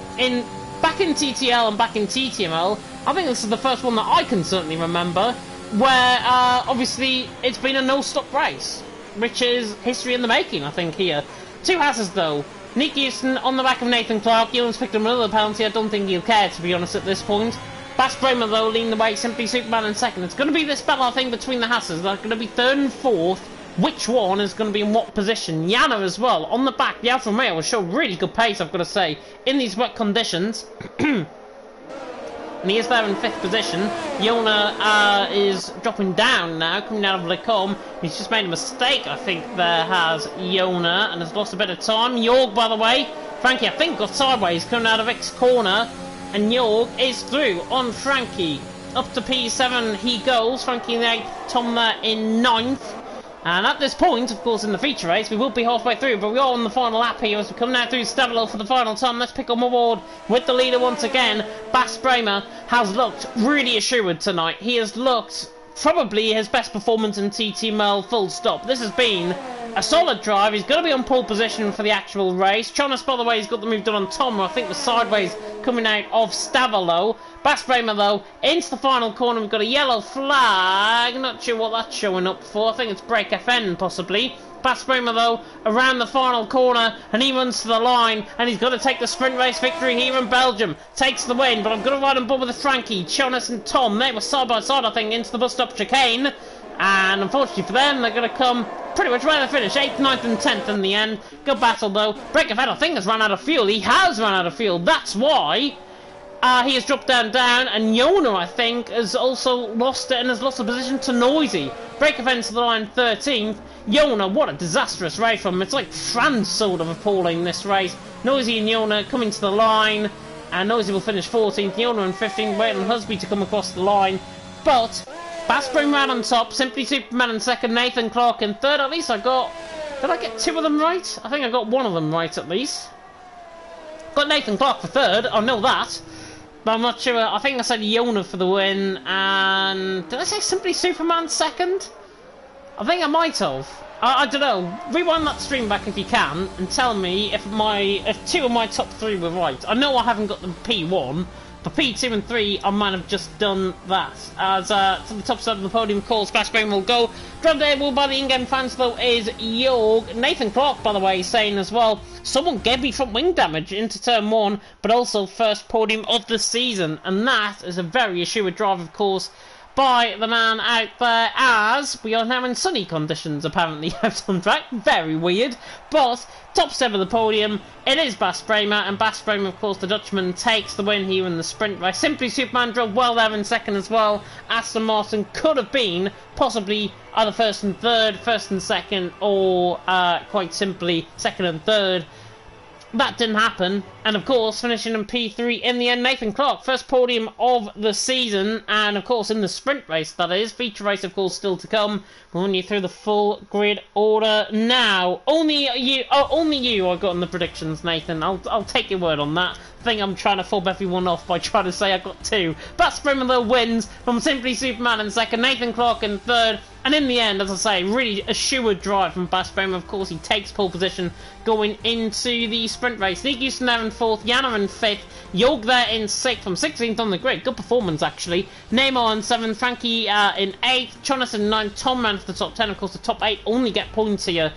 back in TTL and back in TTML, I think this is the first one that I can certainly remember where, obviously, it's been a no-stop race, which is history in the making, I think, here. 2 Hasses, though. Nick Houston on the back of Nathan Clark. Ewan's picked up another penalty. I don't think he'll care, to be honest, at this point. Bas Bremer, though, leading the way. Simply Superman in second. It's going to be this battle, I think, between the Hasses. They're going to be third and fourth. Which one is going to be in what position? Yana as well. On the back, the Alfa Romeo will show really good pace, I've got to say, in these wet conditions. And he is there in 5th position. Yona is dropping down now, coming out of Lecombe. He's just made a mistake, I think, there has Yona, and has lost a bit of time. Jorg, by the way, Frankie, I think, got sideways, coming out of X corner. And Jorg is through on Frankie. Up to P7 he goes. Frankie in 8th, Tom there in 9th. And at this point, of course, in the feature race, we will be halfway through, but we are on the final lap here as we come now through Stavelo for the final time. Let's pick up on board with the leader once again. Bas Bremer has looked really assured tonight. He has looked probably his best performance in TTML, full stop. This has been a solid drive. He's going to be on pole position for the actual race. Chonas, by the way, has got the move done on Tom, who I think was sideways coming out of Stavelo. Bas Bremer, though, into the final corner. We've got a yellow flag. Not sure what that's showing up for. I think it's break FN, possibly. Bas Bremer, though, around the final corner, and he runs to the line, and he's got to take the sprint race victory here in Belgium. Takes the win, but I'm going to ride on board with Frankie, Chonas and Tom. They were side by side, I think, into the bus stop chicane. And unfortunately for them, they're going to come pretty much right at the finish. 8th, 9th and 10th in the end. Good battle, though. Break FN, I think, has run out of fuel. He has run out of fuel. That's why he has dropped down, and Yona, I think, has also lost it and has lost the position to Noisy. Break FN to the line 13th. Yona, what a disastrous race from him. It's like France sort of appalling, this race. Noisy and Yona coming to the line, and Noisy will finish 14th. Yona in 15th, waiting on Husby to come across the line. But Bas Bremer out on top, Simply Superman in second, Nathan Clark in third. At least I got... Did I get 2 of them right? I think I got 1 of them right, at least. Got Nathan Clark for third, I know that. But I'm not sure. I think I said Yona for the win, and did I say Simply Superman second? I think I might have. I don't know. Rewind that stream back if you can, and tell me if 2 of my top 3 were right. I know I haven't got the P1, but P2 and 3 I might have just done that. As to the top side of the podium, of course, Bas Bremer will go. Dropped able by the in-game fans, though, is Jorg. Nathan Clark, by the way, saying as well, someone gave me front wing damage into turn 1, but also first podium of the season. And that is a very assured drive, of course, by the man out there, as we are now in sunny conditions, apparently, out on track. Very weird. But top 7 of the podium, it is Bas Bremer, and Bas Bremer, of course, the Dutchman, takes the win here in the sprint race. Simply Superman drove well there in second as well. Aston Martin could have been possibly either first and third, first and second, or quite simply second and third. That didn't happen, and of course, finishing in P3 in the end, Nathan Clark, first podium of the season, and of course in the sprint race, that is. Feature race, of course, still to come. We'll run you through the full grid order now. Only you I got in the predictions, Nathan. I'll take your word on that. I think I'm trying to fob everyone off by trying to say I got 2. Bas Bremer, though, wins from Simply Superman in second, Nathan Clark in third, and in the end, as I say, really assured drive from Bas Bremer. Of course, he takes pole position going into the sprint race. Nick Houston there in 4th, Yana in 5th, Jorg there in 6th, from 16th on the grid. Good performance, actually. Neymar in 7th, Frankie in 8th, Chonas in 9th, Tom ran for the top 10. Of course, the top 8 only get points here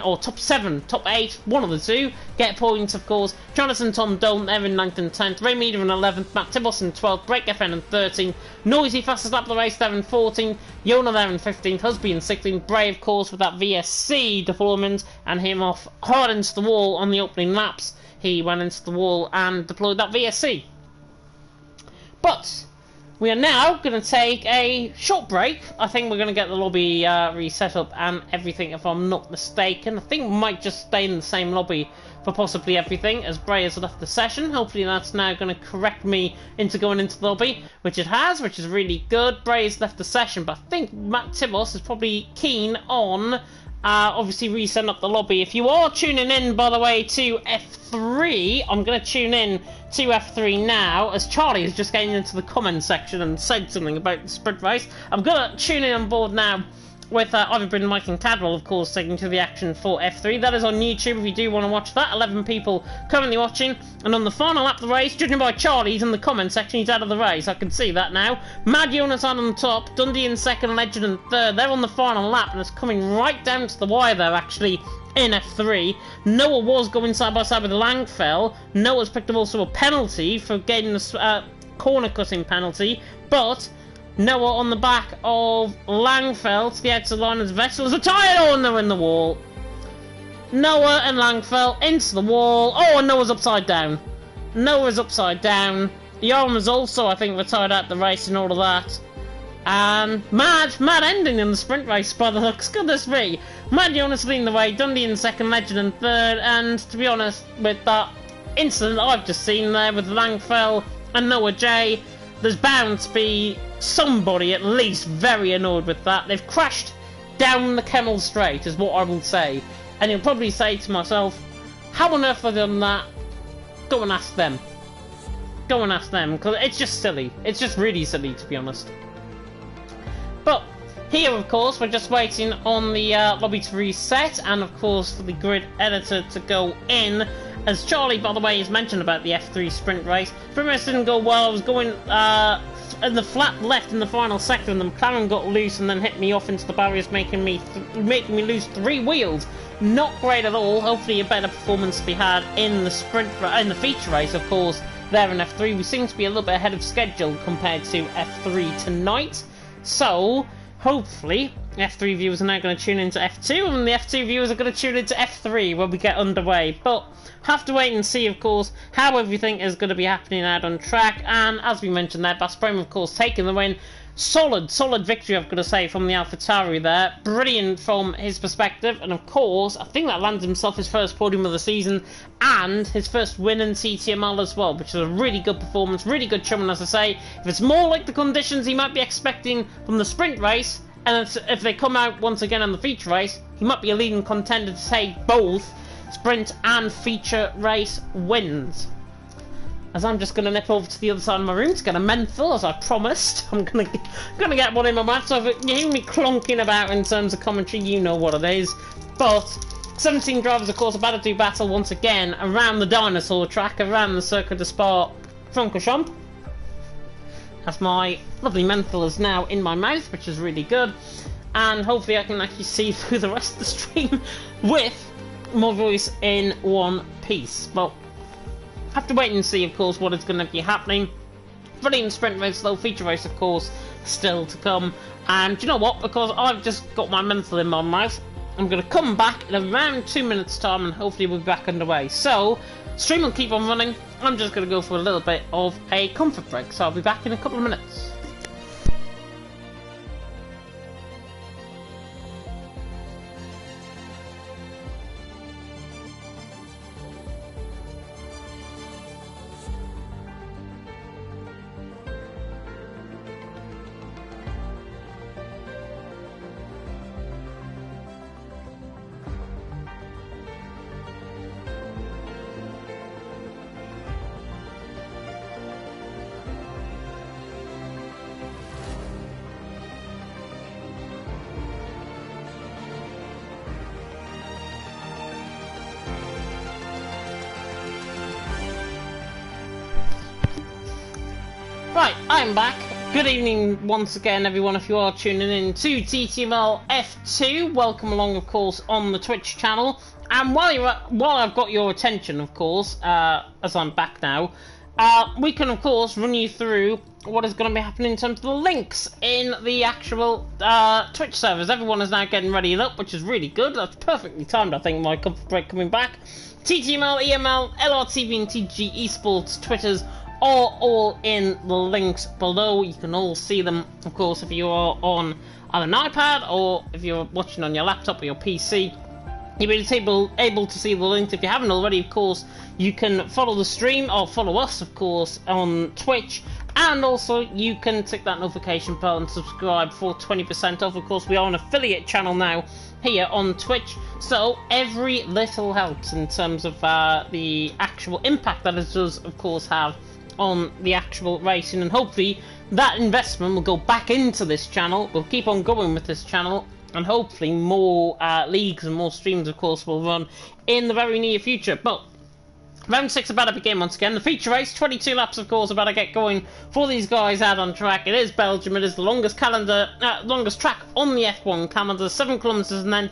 or top 7, top 8, one of the 2 get points, of course. Chonas and Tom don't, they're in 9th and 10th. Ray Meader in 11th, Matt Tibbles in 12th, Break FN in 13th, Noisy fastest lap of the race there in 14th, Yona there in 15th, Husby in 16th, Bray, of course, with that VSC deployment, and him off hard into the wall on the opening laps. He went into the wall and deployed that VSC. But we are now going to take a short break. I think we're going to get the lobby reset up and everything, if I'm not mistaken. I think we might just stay in the same lobby for possibly everything, as Bray has left the session. Hopefully that's now going to correct me into going into the lobby, which it has, which is really good. Bray has left the session, but I think Matt Tibos is probably keen on obviously resetting up the lobby. If you are tuning in, by the way, to F3, I'm going to tune in to F3 now, as Charlie is just getting into the comment section and said something about the sprint race. I'm going to tune in on board now with I've been Mike and Cadwell, of course, taking to the action for F3. That is on YouTube if you do want to watch that. 11 people currently watching. And on the final lap of the race, judging by Charlie's in the comment section, he's out of the race. I can see that now. Mad Jonas on the top, Dundee in second, Legend in third. They're on the final lap, and it's coming right down to the wire there, actually, in F3. Noah was going side by side with Langfell. Noah's picked up also a penalty for getting the corner cutting penalty, but Noah on the back of Langfell to the outside line as Vettel is retired. Oh, and they're in the wall. Noah and Langfell into the wall. Oh, and Noah's upside down. Noah's upside down. Yarm is also, I think, retired out the race and all of that. And mad ending in the sprint race by the looks. Goodness me. Mad Jonas leading the way, Dundee in second, Legend in third, and to be honest, with that incident I've just seen there with Langfell and Noah J, there's bound to be somebody at least very annoyed with that. They've crashed down the Kemmel Straight, is what I will say. And you'll probably say to myself, how on earth have they done that? Go and ask them. Go and ask them, because it's just silly. It's just really silly, to be honest. But here, of course, we're just waiting on the lobby to reset, and of course for the grid editor to go in. As Charlie, by the way, has mentioned about the F3 sprint race. First didn't go well. I was going in the flat left in the final sector, and the McLaren got loose and then hit me off into the barriers, making me lose 3 wheels. Not great at all. Hopefully, a better performance to be had in the in the feature race, of course. There in F3, we seem to be a little bit ahead of schedule compared to F3 tonight. So, hopefully, F3 viewers are now going to tune into F2, and the F2 viewers are going to tune into F3 when we get underway. But have to wait and see, of course, how everything is going to be happening out on track. And as we mentioned there, Basprome, of course, taking the win. Solid victory, I've got to say, from the AlphaTauri there. Brilliant from his perspective. And of course, I think that lands himself his first podium of the season and his first win in TTML as well, which is a really good performance, really good showing, as I say. If it's more like the conditions he might be expecting from the sprint race, and if they come out once again in the feature race, he might be a leading contender to take both sprint and feature race wins. As I'm just going to nip over to the other side of my room to get a menthol, as I promised. I'm going to get one in my mouth, so if you hear me clonking about in terms of commentary, you know what it is. But 17 drivers, of course, about to do battle once again around the dinosaur track, around the Circuit de Spa-Francorchamps. As my lovely menthol is now in my mouth, which is really good. And hopefully I can actually see through the rest of the stream with my voice in one piece. Well, have to wait and see, of course, what is going to be happening. Brilliant sprint race, though. Feature race, of course, still to come. And do you know what? Because I've just got my menthol in my mouth, I'm going to come back in around 2 minutes' time, and hopefully we'll be back underway. So, stream will keep on running. I'm just going to go for a little bit of a comfort break. So I'll be back in a couple of minutes. Right, I'm back. Good evening once again, everyone, if you are tuning in to TTML F2. Welcome along, of course, on the Twitch channel. And while I've got your attention, of course, as I'm back now, we can, of course, run you through what is going to be happening in terms of the links in the actual Twitch servers. Everyone is now getting ready up, which is really good. That's perfectly timed, I think, my comfort break coming back. TTML, EML, LRTV and TG Esports Twitters are all in the links below. You can all see them, of course, if you are on an iPad or if you're watching on your laptop or your PC. You'll be able to see the links. If you haven't already, of course, you can follow the stream or follow us, of course, on Twitch. And also, you can tick that notification bell and subscribe for 20% off. Of course, we are an affiliate channel now here on Twitch, so every little helps in terms of the actual impact that it does, of course, have on the actual racing, and hopefully that investment will go back into this channel. We'll keep on going with this channel, and hopefully more leagues and more streams, of course, will run in the very near future. But round 6 about to begin once again. The feature race, 22 laps, of course, about to get going for these guys out on track. It is Belgium. It is the longest track on the F1 calendar, 7 kilometres and then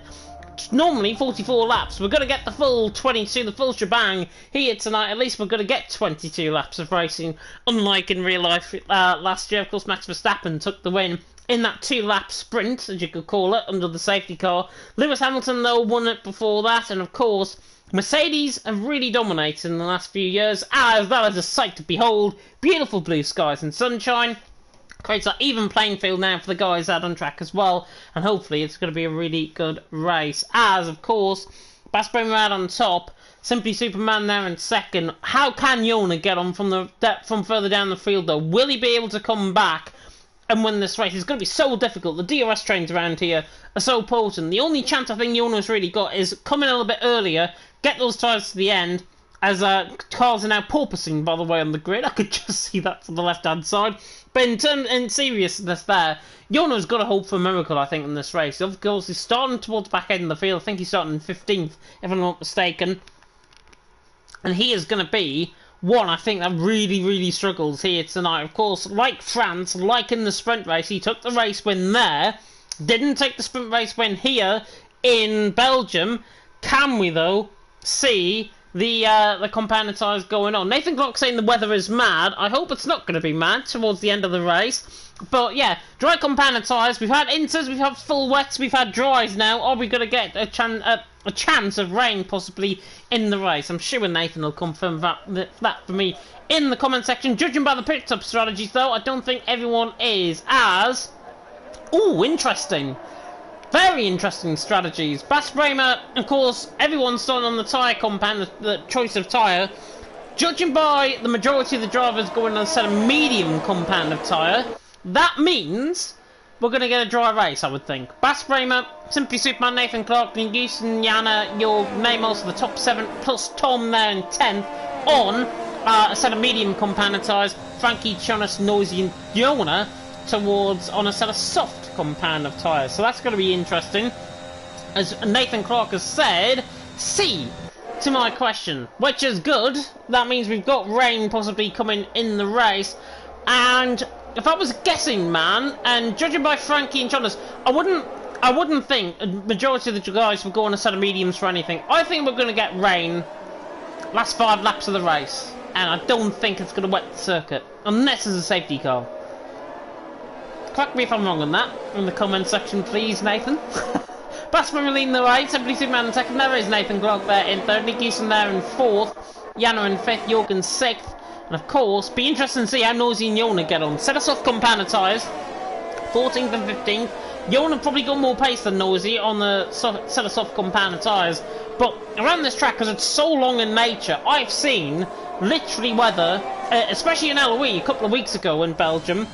normally 44 laps. We're going to get the full 22, the full shebang here tonight. At least we're going to get 22 laps of racing, unlike in real life last year. Of course, Max Verstappen took the win in that 2-lap sprint, as you could call it, under the safety car. Lewis Hamilton, though, won it before that, and of course, Mercedes have really dominated in the last few years, as that is a sight to behold. Beautiful blue skies and sunshine. Creates that even playing field now for the guys out on track as well, and hopefully it's going to be a really good race. As, of course, Basbremer out on top, Simply Superman there in second. How can Jona get on from further down the field, though? Will he be able to come back and win this race? It's going to be so difficult. The DRS trains around here are so potent. The only chance I think Jona's really got is come in a little bit earlier, get those tyres to the end, as cars are now porpoising, by the way, on the grid. I could just see that to the left-hand side. But in seriousness there, Jona's got a hope for a miracle, I think, in this race. Of course, he's starting towards the back end of the field. I think he's starting in 15th, if I'm not mistaken. And he is going to be one, I think, that really, really struggles here tonight. Of course, like France, like in the sprint race, he took the race win there. Didn't take the sprint race win here in Belgium. Can we, though, see the compounded tyres going on? Nathan Glock saying the weather is mad. I hope it's not going to be mad towards the end of the race. But yeah, dry compounded tyres. We've had inters, we've had full wets, we've had dries now. Are we going to get a chance of rain possibly in the race? I'm sure Nathan will confirm that for me in the comment section. Judging by the pit stop strategies, though, I don't think everyone is as... Ooh, interesting. Very interesting strategies. Basbremer, of course, everyone's done on the tyre compound, the choice of tyre. Judging by the majority of the drivers going on a set of medium compound of tyre, that means we're going to get a dry race, I would think. Basbremer, Simply Superman, Nathan Clark, Nguyen, Yana, you'll name also the top 7, plus Tom there in 10th, on a set of medium compound tyres. Frankie, Jonas, Noisy and Jona towards on a set of soft compound of tyres. So that's going to be interesting. As Nathan Clark has said, C to my question, which is good. That means we've got rain possibly coming in the race. And if I was guessing, man, and judging by Frankie and Jonas, I wouldn't think a majority of the guys will go on a set of mediums for anything. I think we're going to get rain last 5 laps of the race, and I don't think it's going to wet the circuit unless there's a safety car. Correct me if I'm wrong on that in the comment section, please, Nathan. Basman leading the way, Simply Superman in second. There is Nathan Glock there in third, Nick Houston there in fourth, Yana in fifth, Jorgen sixth, and of course, be interesting to see how Noisy and Jona get on. Set us off compound tyres, 14th and 15th. Jona probably got more pace than Noisy on the set of soft compound tyres, but around this track, because it's so long in nature, I've seen literally weather, especially in LOE a couple of weeks ago in Belgium.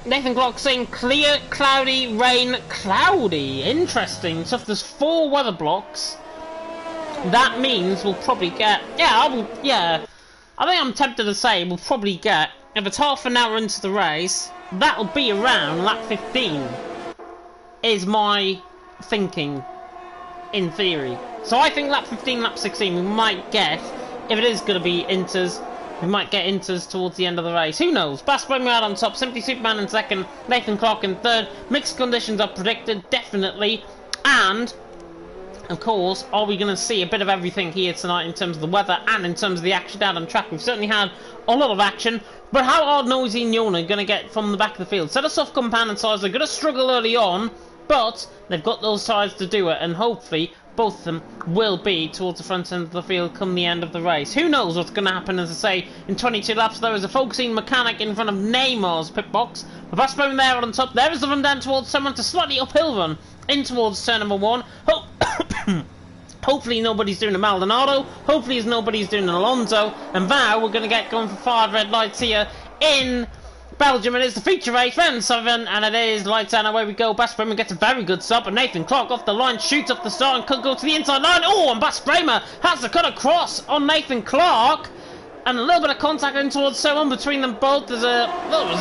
Nathan Glock saying clear, cloudy, rain, cloudy. Interesting. So if there's 4 weather blocks, that means we'll probably get... I think I'm tempted to say we'll probably get, if it's half an hour into the race, that'll be around lap 15, is my thinking, in theory. So I think lap 15, lap 16, we might get, if it is going to be inters, we might get inters towards the end of the race. Who knows? Basbremer out on top, Simply Superman in second, Nathan Clark in third. Mixed conditions are predicted, definitely. And, of course, are we going to see a bit of everything here tonight in terms of the weather and in terms of the action out on track? We've certainly had a lot of action. But how are Noisy and Jona going to get from the back of the field? Set us off compound and tyres. They're going to struggle early on, but they've got those tyres to do it. And hopefully, both of them will be towards the front end of the field come the end of the race. Who knows what's going to happen, as I say, in 22 laps. There is a focusing mechanic in front of Neymar's pit box. The Basbremer there on top. There is the run down towards someone to slightly uphill run in towards turn number 1. Hopefully nobody's doing a Maldonado. Hopefully nobody's doing an Alonso. And now we're going to get going for 5 red lights here in Belgium. It is the feature race, round 7, and it is lights out, and away we go. Basbremer gets a very good stop, and Nathan Clark off the line, shoots up the start, and could go to the inside line. Oh, and Basbremer has to cut across on Nathan Clark, and a little bit of contact in towards someone between them both. There's a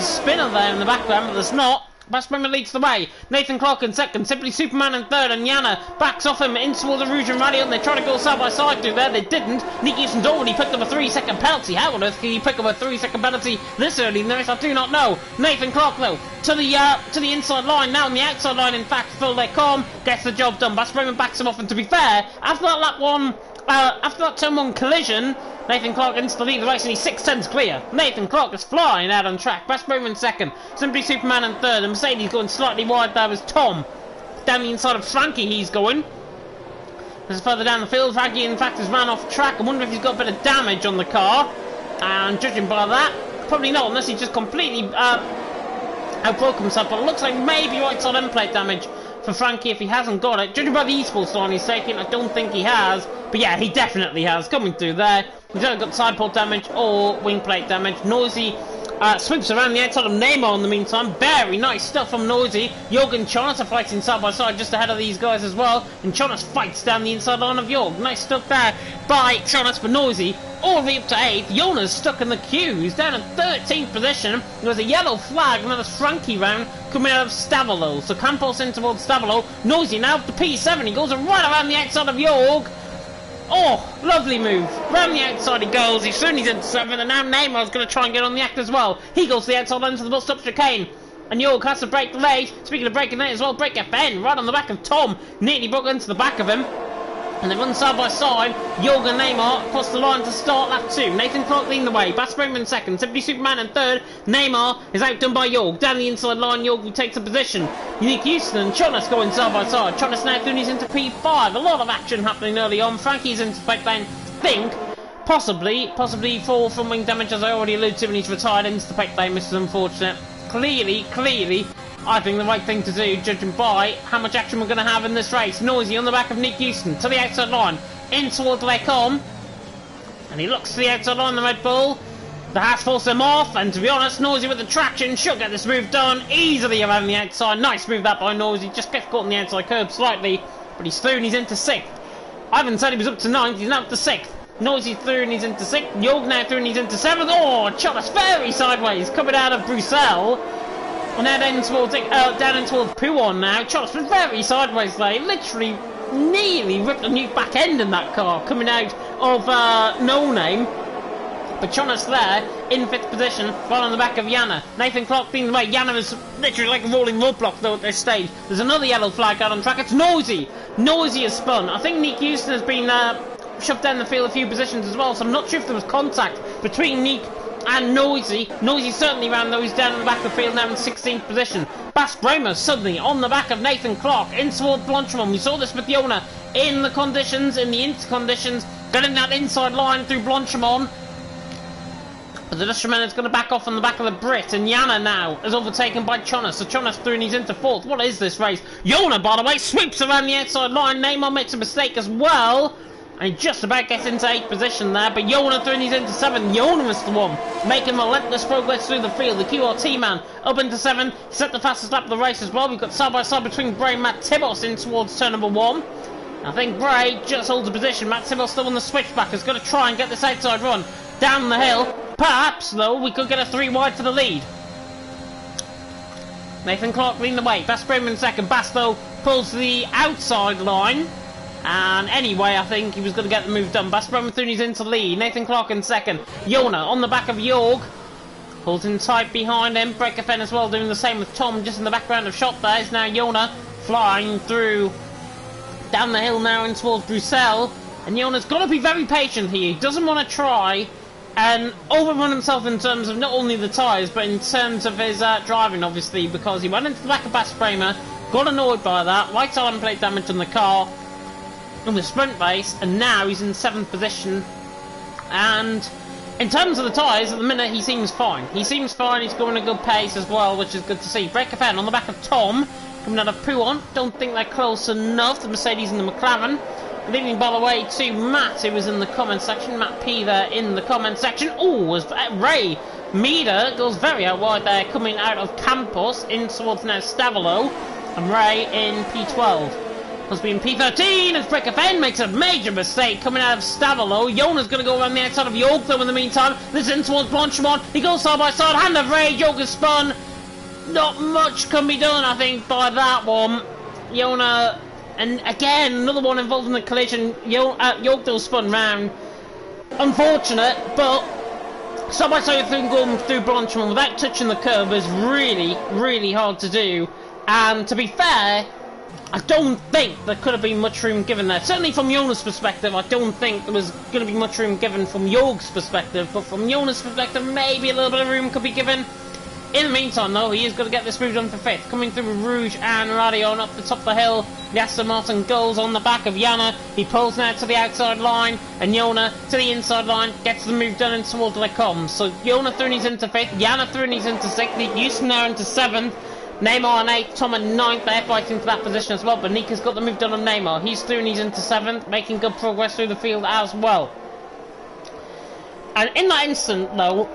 spinner there in the background, but there's not. Bas Bremer leads the way. Nathan Clark in second. Simply Superman in third. And Yana backs off him in towards the Rouge and Radiant. They're trying to go side by side through there. They didn't. Nick Houston's already picked up a 3-second penalty. How on earth can you pick up a 3-second penalty this early in the race? I do not know. Nathan Clark, though, to the inside line. Now on the outside line, in fact, Phil Lecombe gets the job done. Bas Bremer backs him off. And to be fair, after that turn 1 collision, Nathan Clark into the lead of the race and he's 6/10 clear. Nathan Clark is flying out on track. Bas Bremer in second. Simply Superman in third. And Mercedes going slightly wide there was Tom. Down the inside of Frankie he's going. This is further down the field. Frankie in fact has ran off track. I wonder if he's got a bit of damage on the car. And judging by that, probably not unless he's just completely outbroke himself. But it looks like maybe right side end plate damage for Frankie if he hasn't got it. Judging by the esports line he's taking, I don't think he has. But yeah, he definitely has. Coming through there. He's either got side port damage or wing plate damage. Noisy sweeps around the outside of Neymar in the meantime. Very nice stuff from Noisy. Jorg and Jonas are fighting side by side just ahead of these guys as well. And Jonas fights down the inside line of Jorg. Nice stuff there by Jonas for Noisy. All the way up to 8th. Jonas stuck in the queue. He's down in 13th position. There was a yellow flag and then a Frankie round coming out of Stavolo. So Campos in towards Stavolo. Noisy now up to P7. He goes right around the outside of Jorg. Oh, lovely move. Round the outside he goes. He's soon he's into 7th. And now Neymar's going to try and get on the act as well. He goes to the outside line to the bus stop chicane. And Jorg has to break late. Speaking of breaking late as well, break FN right on the back of Tom. Neatly broke into the back of him. And they run side by side. Jorg and Neymar across the line to start lap 2. Nathan Clark leading the way. Bas Bremer in second. Simply Superman in third. Neymar is outdone by Jorg. Down the inside line, Jorg takes a position. Unique Houston and Jonas going side by side. Jonas now Goonies into P5. A lot of action happening early on. Frankie's into pit lane. Think possibly fall from wing damage, as I already alluded to when he's retired into the pit lane, which is unfortunate. Clearly, I think the right thing to do, judging by how much action we're going to have in this race. Noisy on the back of Nick Houston to the outside line, in towards Lecombe, and he looks to the outside line, the Red Bull. The has forced him off, and to be honest, Noisy with the traction should get this move done easily around the outside. Nice move that by Noisy, just gets caught on the outside curb slightly, but he's through and he's into 6th. Ivan said he was up to 9th, he's now up to 6th. Noisy through and he's into 6th. Jorg now through and he's into 7th. Oh, Jonas very sideways, coming out of Bruxelles. And now down towards Pouon now. Chops was very sideways there. He literally nearly ripped a new back end in that car coming out of No Name. But Jonas there in 5th position, right on the back of Yana. Nathan Clark leading the way. Yana is literally like a rolling roadblock though at this stage. There's another yellow flag out on track. It's Noisy. Noisy has spun. I think Nick Houston has been shoved down the field a few positions as well, so I'm not sure if there was contact between Nick and Noisy. Noisy certainly ran though. He's down in the back of the field now in 16th position. Bas Bremer suddenly on the back of Nathan Clark in towards Blanchimont. We saw this with Yona in the conditions, in the inter-conditions, getting that inside line through Blanchimont. But the Dutchman is going to back off on the back of the Brit, and Yana now is overtaken by Jonas. So Jonas through and he's into 4th. What is this race? Yona, by the way, sweeps around the outside line. Neymar makes a mistake as well. And he just about gets into 8th position there, but Yona through and he's into 7th. Yona was the one making relentless progress through the field. The QRT man up into 7th. Set the fastest lap of the race as well. We've got side by side between Bray and Matt Tibos in towards turn number 1. I think Bray just holds a position. Matt Tibos still on the switchback. Is going to try and get this outside run down the hill. Perhaps, though, we could get a 3 wide for the lead. Nathan Clark leading the way. Bas Bremer in second. Bas, though, pulls to the outside line. And anyway, I think he was going to get the move done. Bas Bremer through he's into lead. Nathan Clark in second. Yona on the back of Jorg. Pulls in tight behind him. Break FN as well, doing the same with Tom. Just in the background of shot there is now Yona flying through down the hill now in towards Bruxelles. And Yona's got to be very patient here. He doesn't want to try and overrun himself in terms of not only the tyres, but in terms of his driving, obviously, because he went into the back of Bas Bremer, got annoyed by that, right side and plate damage on the car, in the sprint race, and now he's in 7th position. And in terms of the tyres, at the minute he seems fine. He's going a good pace as well, which is good to see. Break FN on the back of Tom, coming out of Pouon. Don't think they're close enough, the Mercedes and the McLaren. Leading, by the way, to Matt, who was in the comment section. Matt P there in the comment section. Oh, was Ray Meader goes very out wide there, coming out of Campos in towards now Stavolo, and Ray in P12. Must be in P13 as Break FN makes a major mistake coming out of Stavolo. Yona's going to go around the outside of Jorg though in the meantime. This is in towards Blanchimont. He goes side by side. Hand of Ray. Jorg is spun. not much can be done, I think, by that one. Yona, and again, another one involved in the collision. Yorkdale spun round. Unfortunate, but side-by-side through Blanchimont without touching the curb is really, really hard to do. And to be fair, I don't think there could have been much room given there. Certainly from Jonas' perspective, I don't think there was going to be much room given from Jorg's perspective. But from Jonas' perspective, maybe a little bit of room could be given. In the meantime, though, he is going to get this move done for 5th. Coming through with Rouge and Radion up the top of the hill. The Aston Martin goes on the back of Yana. He pulls now to the outside line. And Yona to the inside line. Gets the move done in towards Lecom. So Yona Throonies into 5th. Yana Throonies into 6th. Houston now into 7th. Neymar and 8th. Tom at 9th. They're fighting for that position as well. But Nika's got the move done on Neymar. He's Throonies into 7th. Making good progress through the field as well. And in that instant, though,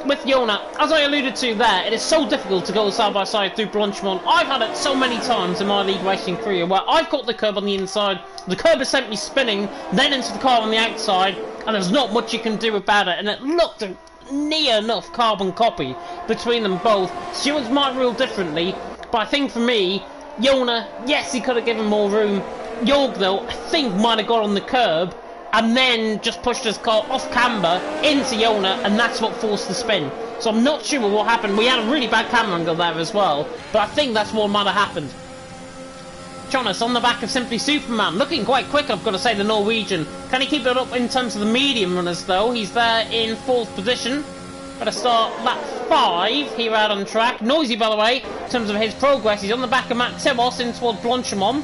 with Yona, as I alluded to there, it is so difficult to go side by side through Blanchimont. I've had it so many times in my league racing career where I've caught the curb on the inside, the curb has sent me spinning, then into the car on the outside, and there's not much you can do about it. And it looked a near enough carbon copy between them both. Stewards might rule differently, but I think for me, Yona, yes, he could have given more room. Jorg, though, I think might have got on the curb, and then just pushed his car off camber into Yona, and that's what forced the spin. So I'm not sure what happened. We had a really bad camera angle there as well, but I think that's what might have happened. Jonas on the back of Simply Superman, looking quite quick, I've got to say, the Norwegian. Can he keep it up in terms of the medium runners, though? He's there in 4th position. Got to start lap 5 here out on track. Noisy, by the way, in terms of his progress. He's on the back of Matt Tibos in towards Blanchimont.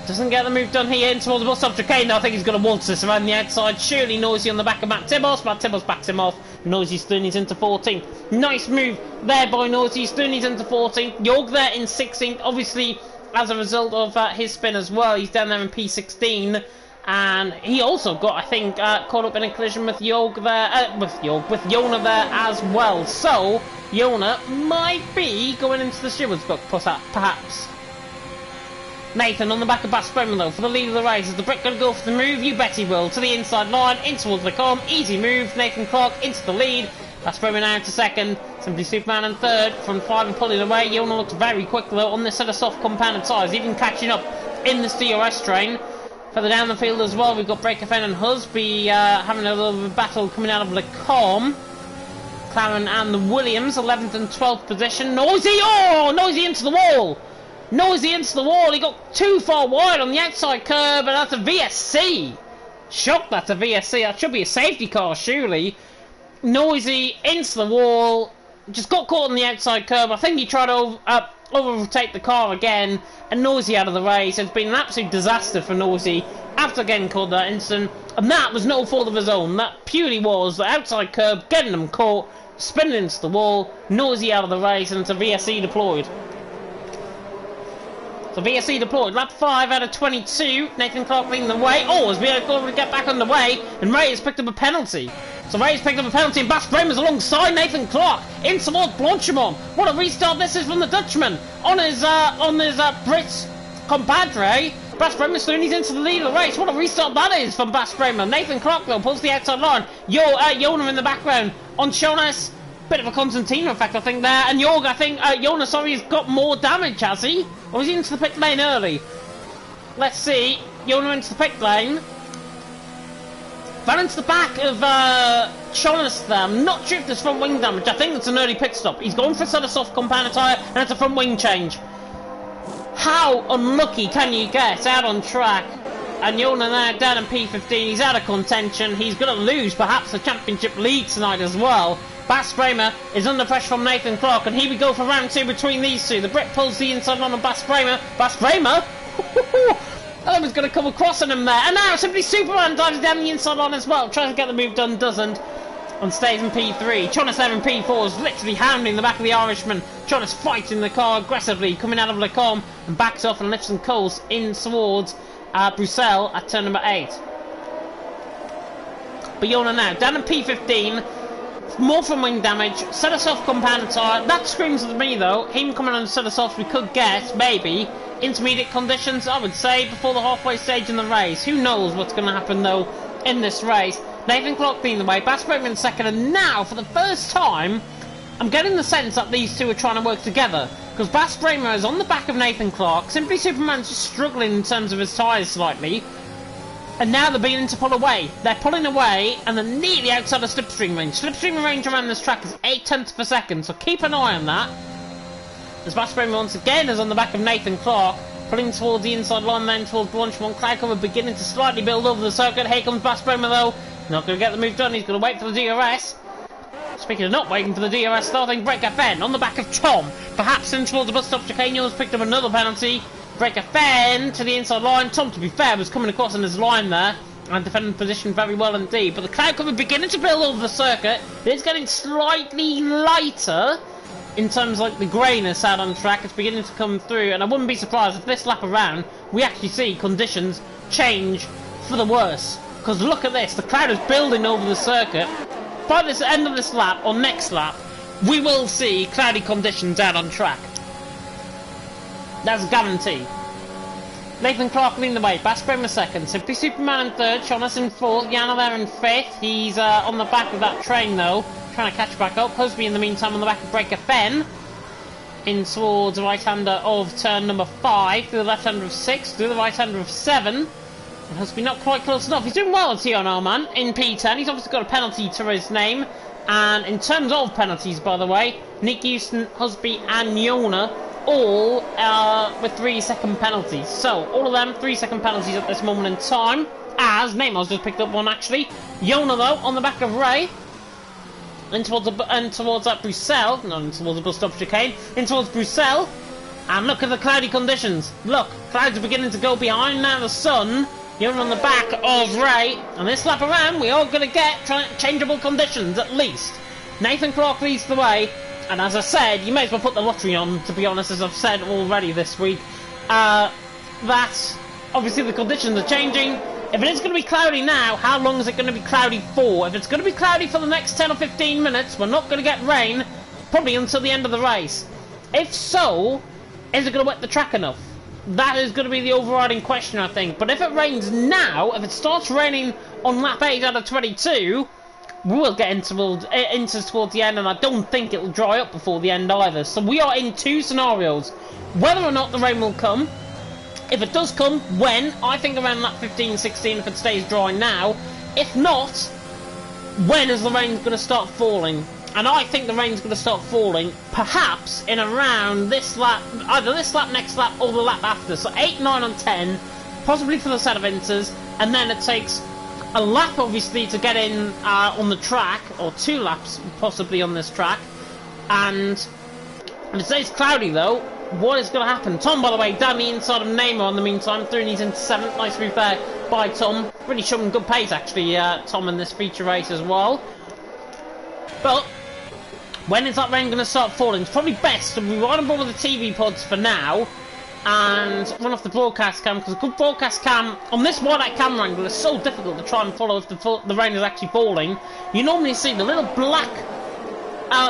Doesn't get the move done here in towards the bus stop chicane. I think he's going to waltz this around the outside. Surely Noisy on the back of Matt Tibos. Matt Tibos backs him off. Noisy Stoonies into 14th. Nice move there by Noisy. Stoonies into 14th. Jorg there in 16th. Obviously, as a result of his spin as well, he's down there in P16. And he also got, I think, caught up in a collision with Jorg there, with Yona there as well. So, Yona might be going into the stewards book, perhaps. Nathan on the back of Bass Bremen, though, for the lead of the race. Is the Brit going to go for the move? You bet he will. To the inside line, in towards the com. Easy move. Nathan Clark into the lead. Bass Bremen now to 2nd. Simply Superman in 3rd. From 5 and pulling away. Yona looks very quick, though, on this set of soft compounded tyres. Even catching up in this DRS train. Further down the field as well, we've got Breakerfen and Husby having a little bit of battle coming out of the com. Claren and the Williams, 11th and 12th position. Noisy! Oh! Noisy into the wall! Noisy into the wall, he got too far wide on the outside curb, and that's a VSC. Shocked that's a VSC, that should be a safety car, surely. Noisy into the wall, just got caught on the outside curb. I think he tried to overtake the car again, and Noisy out of the race. It's been an absolute disaster for Noisy after getting caught that instant, and that was no fault of his own. That purely was the outside curb, getting him caught, spinning into the wall, Noisy out of the race, and it's a VSC deployed. So VSC deployed, lap 5 out of 22, Nathan Clark leading the way. Oh, as we are going to get back on the way, and Ray has picked up a penalty. So Ray's picked up a penalty, and Bass Bremer's alongside Nathan Clark, in towards Blanchimont. What a restart this is from the Dutchman, on his Brits compadre. Bass Bremer soon he's into the lead of the race. What a restart that is from Bass Bremer. Nathan Clark, though, pulls the outside line. Yona in the background, on Jonas. Bit of a Constantino effect, I think, there. And Jorg, I think, Yona, sorry, has got more damage, has he? Or was he into the pit lane early? Let's see. Yona into the pit lane. Ran into the back of Jonas there. I'm not sure if there's front wing damage. I think it's an early pit stop. He's going for a set of soft compounded tyre, and it's a front wing change. How unlucky can you get out on track? And Yona now down in P15. He's out of contention. He's going to lose, perhaps, the championship lead tonight as well. Bass Bremer is under pressure from Nathan Clark, and here we go for round 2 between these two. The Brit pulls the inside line on Bass Bremer. Bass Bremer? I was going to come across on him there. And now Simply Superman dives down the inside line as well. Tries to get the move done, doesn't. And stays in P3. Jonas there in P4 is literally hounding the back of the Irishman. Jonas fighting the car aggressively, coming out of Lecom, and backs off and lifts and coals in towards Bruxelles at turn number 8. But Yona now down in P15. More from wing damage, set of soft compounded tyre. That screams at me, though. Him coming on a set of softs, we could get, maybe, intermediate conditions, I would say, before the halfway stage in the race. Who knows what's going to happen, though, in this race. Nathan Clark leading the way, Bass Bremer in 2nd, and now, for the first time, I'm getting the sense that these two are trying to work together, because Bas Bremer is on the back of Nathan Clark. Simply Superman's just struggling in terms of his tyres slightly, and now they're beginning to pull away. They're pulling away, and they're nearly outside of slipstream range. Slipstream range around this track is 0.8 per second, so keep an eye on that. As Bas Bremer once again is on the back of Nathan Clark, pulling towards the inside line, then towards Blanchimont. Cloud cover beginning to slightly build over the circuit. Here comes Bas Bremer though. Not going to get the move done, he's going to wait for the DRS. Speaking of not waiting for the DRS, starting Break FN on the back of Tom. Perhaps in towards the bus stop chicane, has picked up another penalty. Break FN to the inside line. Tom, to be fair, was coming across in his line there and defending the position very well indeed. But the cloud cover beginning to build over the circuit. It's getting slightly lighter in terms of like the greyness out on track. It's beginning to come through, and I wouldn't be surprised if this lap around we actually see conditions change for the worse. Because look at this, the cloud is building over the circuit. By this end of this lap, or next lap, we will see cloudy conditions out on track. That's a guarantee. Nathan Clark leading the way, Bas Bremer second, Simply Superman in third, Jonas in fourth, Yana there in fifth. He's on the back of that train though, trying to catch back up. Husby in the meantime on the back of Breaker Fen, in towards the right-hander of turn number 5, through the left-hander of 6, through the right-hander of 7. And Husby not quite close enough. He's doing well at TNR man in P10. He's obviously got a penalty to his name. And in terms of penalties, by the way, Nick Houston, Husby and Yona all with 3-second penalties. So, all of them 3-second penalties at this moment in time. As Neymar's just picked up one actually. Yona though, on the back of Ray. In towards that Bruxelles, not in towards the bus stop chicane, in towards Bruxelles. And look at the cloudy conditions. Look, clouds are beginning to go behind now the sun. You're on the back of Ray, and this lap around we are going to get changeable conditions at least. Nathan Clark leads the way, and as I said, you may as well put the lottery on, to be honest, as I've said already this week. That obviously the conditions are changing. If it is going to be cloudy now, how long is it going to be cloudy for? If it's going to be cloudy for the next 10 or 15 minutes, we're not going to get rain, probably until the end of the race. If so, is it going to wet the track enough? That is going to be the overriding question, I think. But if it rains now, if it starts raining on lap 8 out of 22, we will get into towards the end, and I don't think it'll dry up before the end either. So we are in two scenarios. Whether or not the rain will come. If it does come, when? I think around lap 15, 16 if it stays dry now. If not, when is the rain going to start falling? And I think the rain's going to start falling, perhaps, in around this lap, either this lap, next lap, or the lap after. So 8, 9 and 10, possibly for the set of inters, and then it takes a lap, obviously, to get in on the track, or 2 laps, possibly, on this track. And if it stays cloudy, though, what is going to happen? Tom, by the way, down the inside of Neymar in the meantime, through and he's into 7th. Nice move there by Tom. Really showing good pace, actually, Tom, in this feature race as well. But when is that rain going to start falling? It's probably best to be right on board with the TV pods for now and run off the broadcast cam, because a good broadcast cam on this wide-out camera angle is so difficult to try and follow if the rain is actually falling. You normally see the little black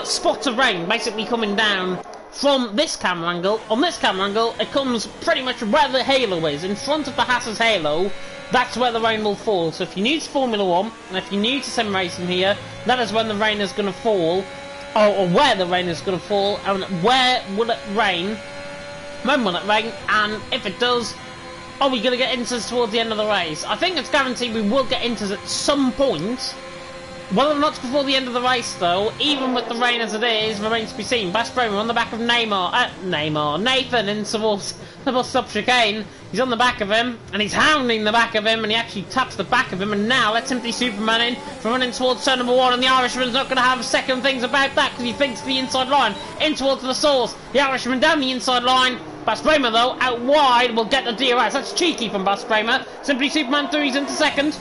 spots of rain basically coming down from this camera angle. On this camera angle, it comes pretty much where the halo is, in front of the Haas's halo. That's where the rain will fall. So if you're new to Formula 1, and if you're new to sim racing here, that is when the rain is going to fall, or where the rain is going to fall, and where will it rain, when will it rain, and if it does, are we going to get inters towards the end of the race? I think it's guaranteed we will get inters at some point. Whether or not it's before the end of the race, though, even with the rain as it is, remains to be seen. Bas Bremer on the back of Nathan in towards the bus stop chicane. He's on the back of him, and he's hounding the back of him, and he actually taps the back of him, and now let's Simply Superman in for running towards turn number 1, and the Irishman's not going to have second things about that, because he thinks the inside line, in towards the source. The Irishman down the inside line. Bas Bremer, though, out wide, will get the DRS. That's cheeky from Bas Bremer. Simply Superman through, he's into second.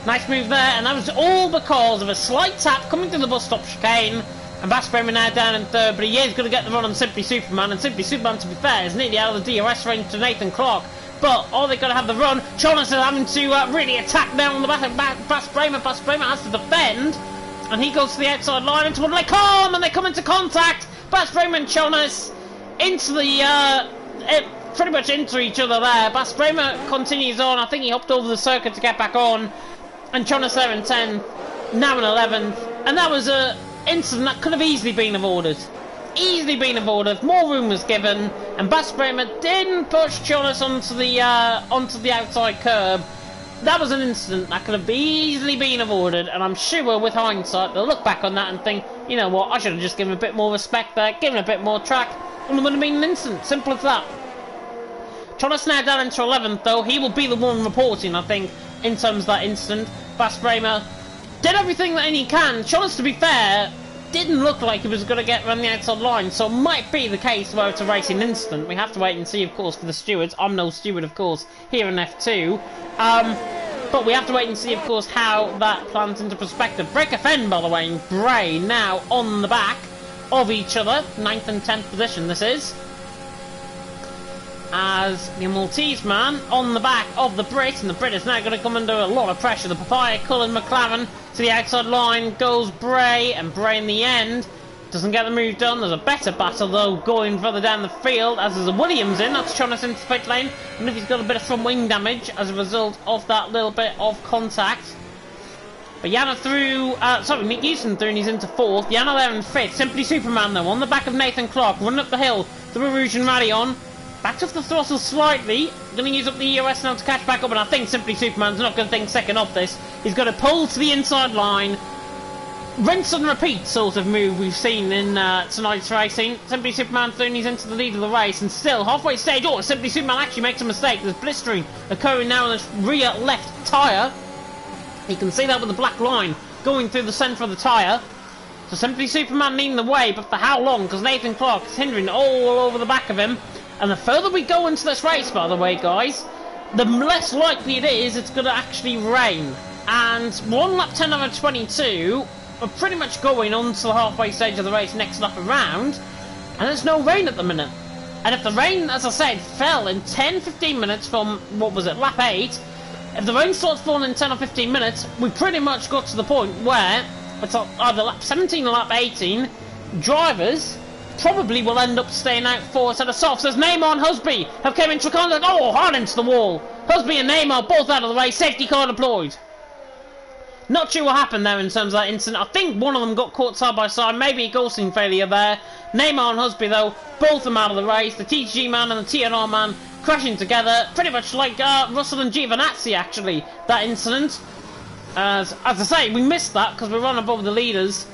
Nice move there, and that was all because of a slight tap coming to the bus stop chicane. And Bas Bremer now down in third, but he is going to get the run on Simply Superman. And Simply Superman, to be fair, is nearly out of the DRS range to Nathan Clark. But are they going to have the run? Jonas is having to really attack now on the back of Bas Bremer. Bas Bremer has to defend, and he goes to the outside line. Into what they come, and they come into contact. Bas Bremer and Jonas into the pretty much into each other there. Bas Bremer continues on. I think he hopped over the circuit to get back on. And Jonas there in 10th, now in 11th, and that was a incident that could have easily been avoided. Easily been avoided. More room was given, and Bas Bremer didn't push Jonas onto the outside curb. That was an incident that could have easily been avoided, and I'm sure with hindsight they'll look back on that and think, you know what, I should have just given a bit more respect there, given a bit more track, and it would have been an incident. Simple as that. Jonas now down into 11th though. He will be the one reporting, I think, in terms of that incident. Bas Bremer did everything that he can. Jonas, to be fair, didn't look like he was going to get around the outside line, so it might be the case where it's a racing incident. We have to wait and see, of course, for the stewards. I'm no steward, of course, here in F2. But we have to wait and see, of course, how that plans into perspective. Break a fend, by the way, and Bray now on the back of each other. 9th and 10th position, this is. As the Maltese man on the back of the Brit, and the Brit is now going to come under a lot of pressure. The Papaya, Cullen, McLaren to the outside line goes Bray, and Bray in the end doesn't get the move done. There's a better battle though going further down the field as there's a Williams in. That's Jonas into the pit lane, and if he's got a bit of front wing damage as a result of that little bit of contact. But Yana through, Nick Houston through, and he's into 4th. Yana there in 5th. Simply Superman though on the back of Nathan Clark, running up the hill. The Rouge and Rally on. Backed off the throttle slightly. Going to use up the EOS now to catch back up, and I think Simply Superman's not going to think second of this. He's going to pull to the inside line. Rinse and repeat sort of move we've seen in tonight's racing. Simply Superman through, and he's into the lead of the race, and still halfway stage. Oh, Simply Superman actually makes a mistake. There's blistering occurring now on the rear left tyre. You can see that with the black line going through the centre of the tyre. So Simply Superman leading the way, but for how long? Because Nathan Clark is hindering all over the back of him. And the further we go into this race, by the way, guys, the less likely it is it's going to actually rain. And we're on lap 10 out of 22. We're pretty much going on to the halfway stage of the race next lap around. And there's no rain at the minute. And if the rain, as I said, fell in 10-15 minutes from, what was it, lap 8. If the rain starts falling in 10 or 15 minutes, we pretty much got to the point where it's either lap 17 or lap 18. Drivers probably will end up staying out for a set of softs as Neymar and Husby have came into contact. Oh, hard into the wall. Husby and Neymar both out of the way. Safety car deployed. Not sure what happened there in terms of that incident. I think one of them got caught side by side. Maybe a ghosting failure there. Neymar and Husby, though, both of them out of the race. The TTG man and the TNR man crashing together. Pretty much like Russell and Giovinazzi, actually, that incident. As I say, we missed that because we run above the leaders.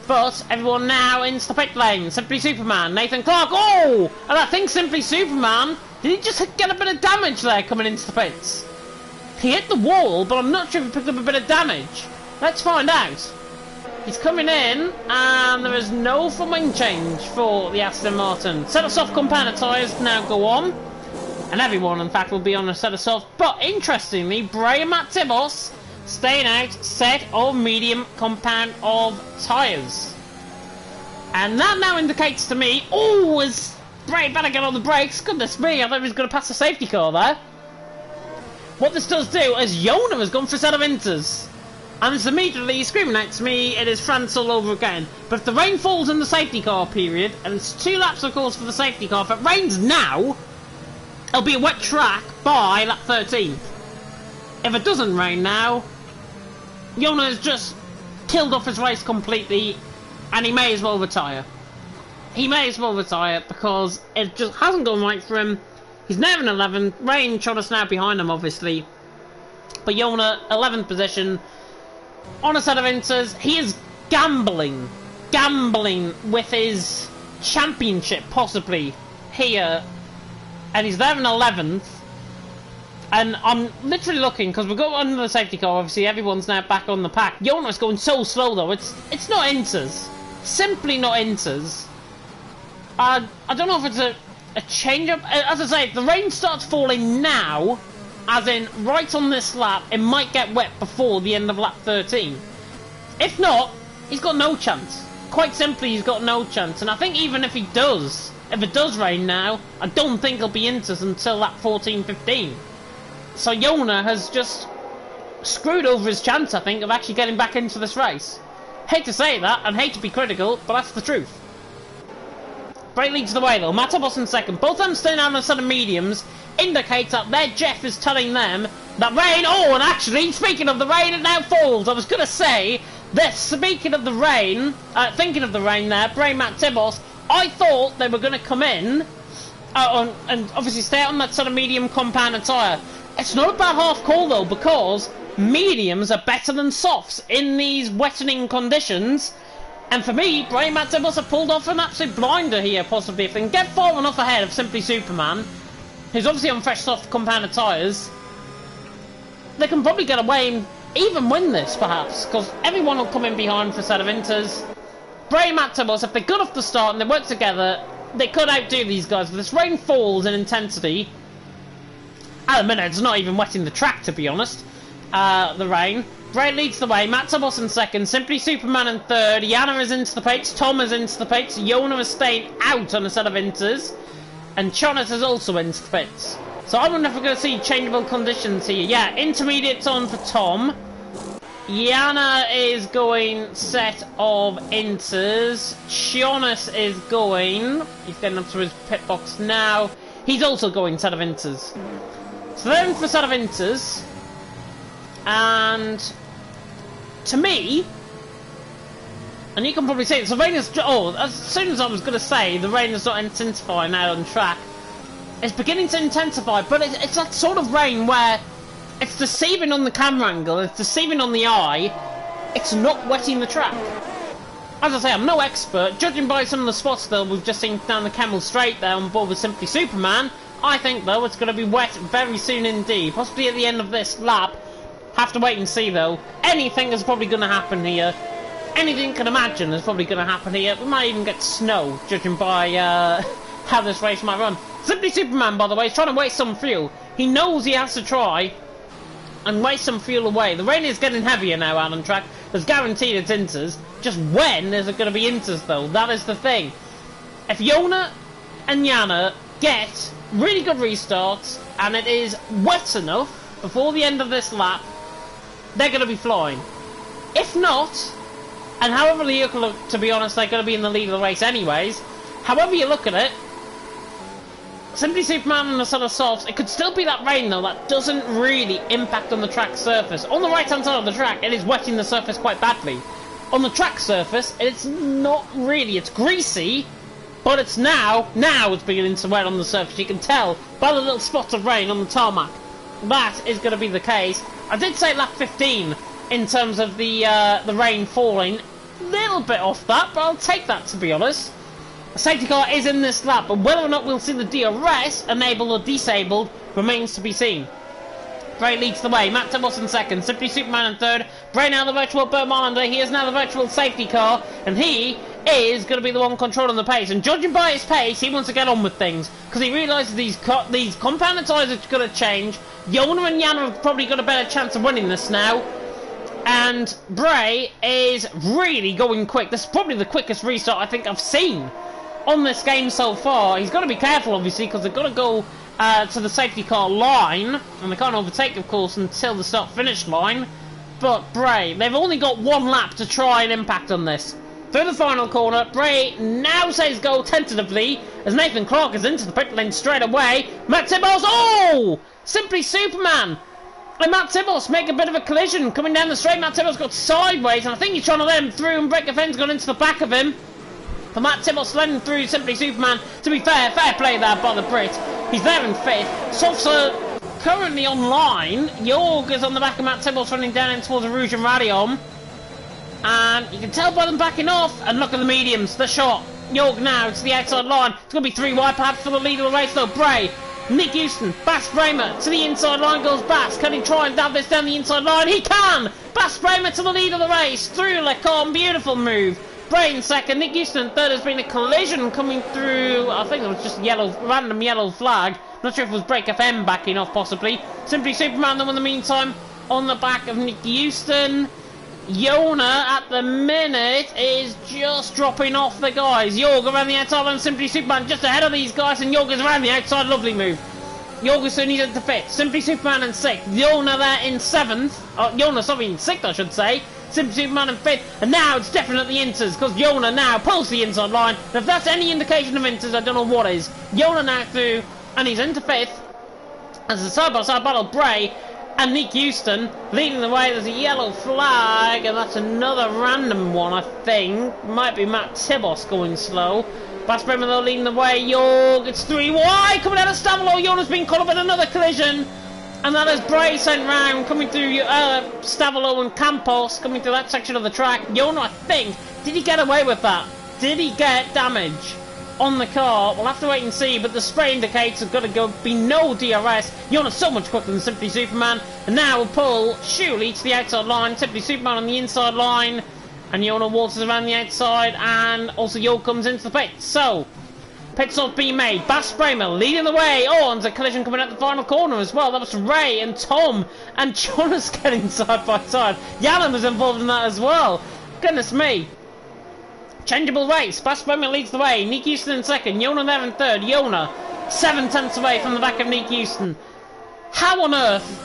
But everyone now into the pit lane. Simply Superman, Nathan Clark. Oh! And I think Simply Superman, did he just get a bit of damage there coming into the pits? He hit the wall, but I'm not sure if he picked up a bit of damage. Let's find out. He's coming in, and there is no front wing change for the Aston Martin. Set of soft compound tyres now go on. And everyone, in fact, will be on a set of soft. But interestingly, Bray and Matt Tibos staying out set of medium compound of tyres. And that now indicates to me, oh, is Bray better get on the brakes? Goodness me, I thought he was going to pass the safety car there. What this does do is Jona has gone for a set of inters. And it's immediately screaming out to me, it is France all over again. But if the rain falls in the safety car period, and it's 2 laps of course for the safety car, if it rains now, it'll be a wet track by lap 13. If it doesn't rain now, Jona has just killed off his race completely, and he may as well retire. He may as well retire because it just hasn't gone right for him. He's now in 11th. Rain shot us now behind him, obviously. But Jona, 11th position, on a set of inters. He is gambling with his championship, possibly, here. And he's there in 11th. And I'm literally looking, because we've got under the safety car, obviously, everyone's now back on the pack. Jonas going so slow, though. It's not inters. Simply not inters. I don't know if it's a change-up. As I say, if the rain starts falling now, as in right on this lap, it might get wet before the end of lap 13. If not, he's got no chance. Quite simply, he's got no chance. And I think even if it does rain now, I don't think he'll be inters until lap 14-15. So Jona has just screwed over his chance, I think, of actually getting back into this race. Hate to say that, and hate to be critical, but that's the truth. Bray leads the way though, Matobos in second. Both of them staying on a set of mediums indicates that their Jeff is telling them that rain, oh, and actually, speaking of the rain, it now falls. I was going to say, This, speaking of the rain, thinking of the rain there, Bray Matt Tibos, I thought they were going to come in and obviously stay on that sort of medium compound tyre. It's not a bad half call though, because mediums are better than softs in these wettening conditions. And for me, Bray Matt Tibos have pulled off an absolute blinder here, possibly. If they can get far enough ahead of Simply Superman, who's obviously on fresh soft compounded tyres, they can probably get away and even win this, perhaps, because everyone will come in behind for a set of inters. Bray Matt Tibos, if they're good off the start and they work together, they could outdo these guys. But this rain falls in intensity. At the minute, it's not even wetting the track, to be honest. The rain. Bray leads the way. Matt Tibos in second. Simply Superman in third. Yana is into the pates. Tom is into the pates. Yona is staying out on a set of inters. And Chonis is also into the pits. So I wonder if we're going to see changeable conditions here. Yeah, intermediate's on for Tom. Yana is going set of inters. Chonis is going. He's getting up to his pit box now. He's also going set of inters. So they're in for set of inters. And to me, and you can probably see it, so rain is, as soon as I was going to say the rain is not intensifying now on track, it's beginning to intensify, but it's that sort of rain where it's deceiving on the camera angle, it's deceiving on the eye, it's not wetting the track. As I say, I'm no expert, judging by some of the spots though we've just seen down the Camel Straight there on board with Simply Superman. I think though it's going to be wet very soon indeed, possibly at the end of this lap. Have to wait and see though. Anything is probably going to happen here. Anything you can imagine is probably going to happen here. We might even get snow, judging by how this race might run. Simply Superman, by the way, is trying to waste some fuel. He knows he has to try and waste some fuel away. The rain is getting heavier now out on track. There's guaranteed it's inters. Just when is it going to be inters though? That is the thing. If Yona and Yana get really good restarts and it is wet enough before the end of this lap, they're going to be flying. If not, and however you look, to be honest, they're going to be in the lead of the race anyways. However you look at it, Simply Superman and the sort of softs, it could still be that rain though that doesn't really impact on the track surface. On the right hand side of the track, it is wetting the surface quite badly. On the track surface, it's not really, it's greasy, but it's now it's beginning to wet on the surface. You can tell by the little spots of rain on the tarmac. That is going to be the case. I did say lap 15 in terms of the rain falling. Little bit off that, but I'll take that, to be honest. A safety car is in this lap, but whether or not we'll see the DRS enabled or disabled remains to be seen. Bray leads the way. Matt Tibos in second. Simply Superman in third. Bray now the virtual Burt Marlander. He is now the virtual safety car, and he is going to be the one controlling the pace. And judging by his pace, he wants to get on with things because he realises these compounded tyres are going to change. Yona and Yana have probably got a better chance of winning this now. And Bray is really going quick. This is probably the quickest restart I think I've seen on this game so far. He's got to be careful, obviously, because they've got to go to the safety car line, and they can't overtake, of course, until the start-finish line. But Bray, they've only got one lap to try and impact on this. Through the final corner, Bray now says go tentatively, as Nathan Clark is into the pit lane straight away. Matt Tibos, oh! Simply Superman! And Matt Tibos make a bit of a collision coming down the straight. Matt Tibos got sideways, and I think he's trying to let him through, and break the fence gone into the back of him. For Matt Tibos letting through Simply Superman. To be fair play there by the Brit. He's there in fifth. Softs are currently online. Jorg is on the back of Matt Tibos running down in towards the Rouge and Radion. And you can tell by them backing off. And look at the mediums, the shot. Jorg now to the outside line. It's going to be 3 wide perhaps for the lead of the race though. Bray, Nick Houston, Bass Bramer to the inside line goes Bass. Can he try and dab this down the inside line? He can! Bass Bramer to the lead of the race. Through Lecom, beautiful move. Bray in second, Nick Houston in third. Has been a collision coming through. I think it was just random yellow flag. Not sure if it was Break FM backing off possibly. Simply Superman though in the meantime on the back of Nick Houston. Yona at the minute is just dropping off the guys. Jorg around the outside and Simply Superman just ahead of these guys, and Jorg is around the outside. Lovely move. Jorg is soon into fifth. Simply Superman in sixth. Yona there in seventh. Yona, sorry, in sixth I should say. Simply Superman in fifth, and now it's definitely inters because Yona now pulls the inside line. And if that's any indication of inters, I don't know what is. Yona now through, and he's into fifth. As a side-by-side battle, Bray And Nick Houston leading the way. There's a yellow flag, and that's another random one, I think. Might be Matt Tibos going slow. Bas Bremer though leading the way. Jorg, it's 3 wide coming out of Stavolo. Jonas being caught up in another collision. And that is Bray sent round, coming through Stavolo and Campos, coming through that section of the track. Jona, I think, did he get away with that? Did he get damage on the car? We'll have to wait and see, but the spray indicates there's going to be no DRS. Jona's so much quicker than Simply Superman. And now we'll pull Shuley to the outside line, Simply Superman on the inside line. And Jona waltzes around the outside, and also Jorg comes into the pit. So, pit stop being made. Bas Bremer leading the way. Oh, and there's a collision coming out the final corner as well. That was Ray and Tom and Jonas getting side by side. Yalan was involved in that as well. Goodness me. Changeable race. Bas Bremer leads the way. Nick Houston in second. Jona there in third. Jona 7 tenths away from the back of Nick Houston. How on earth,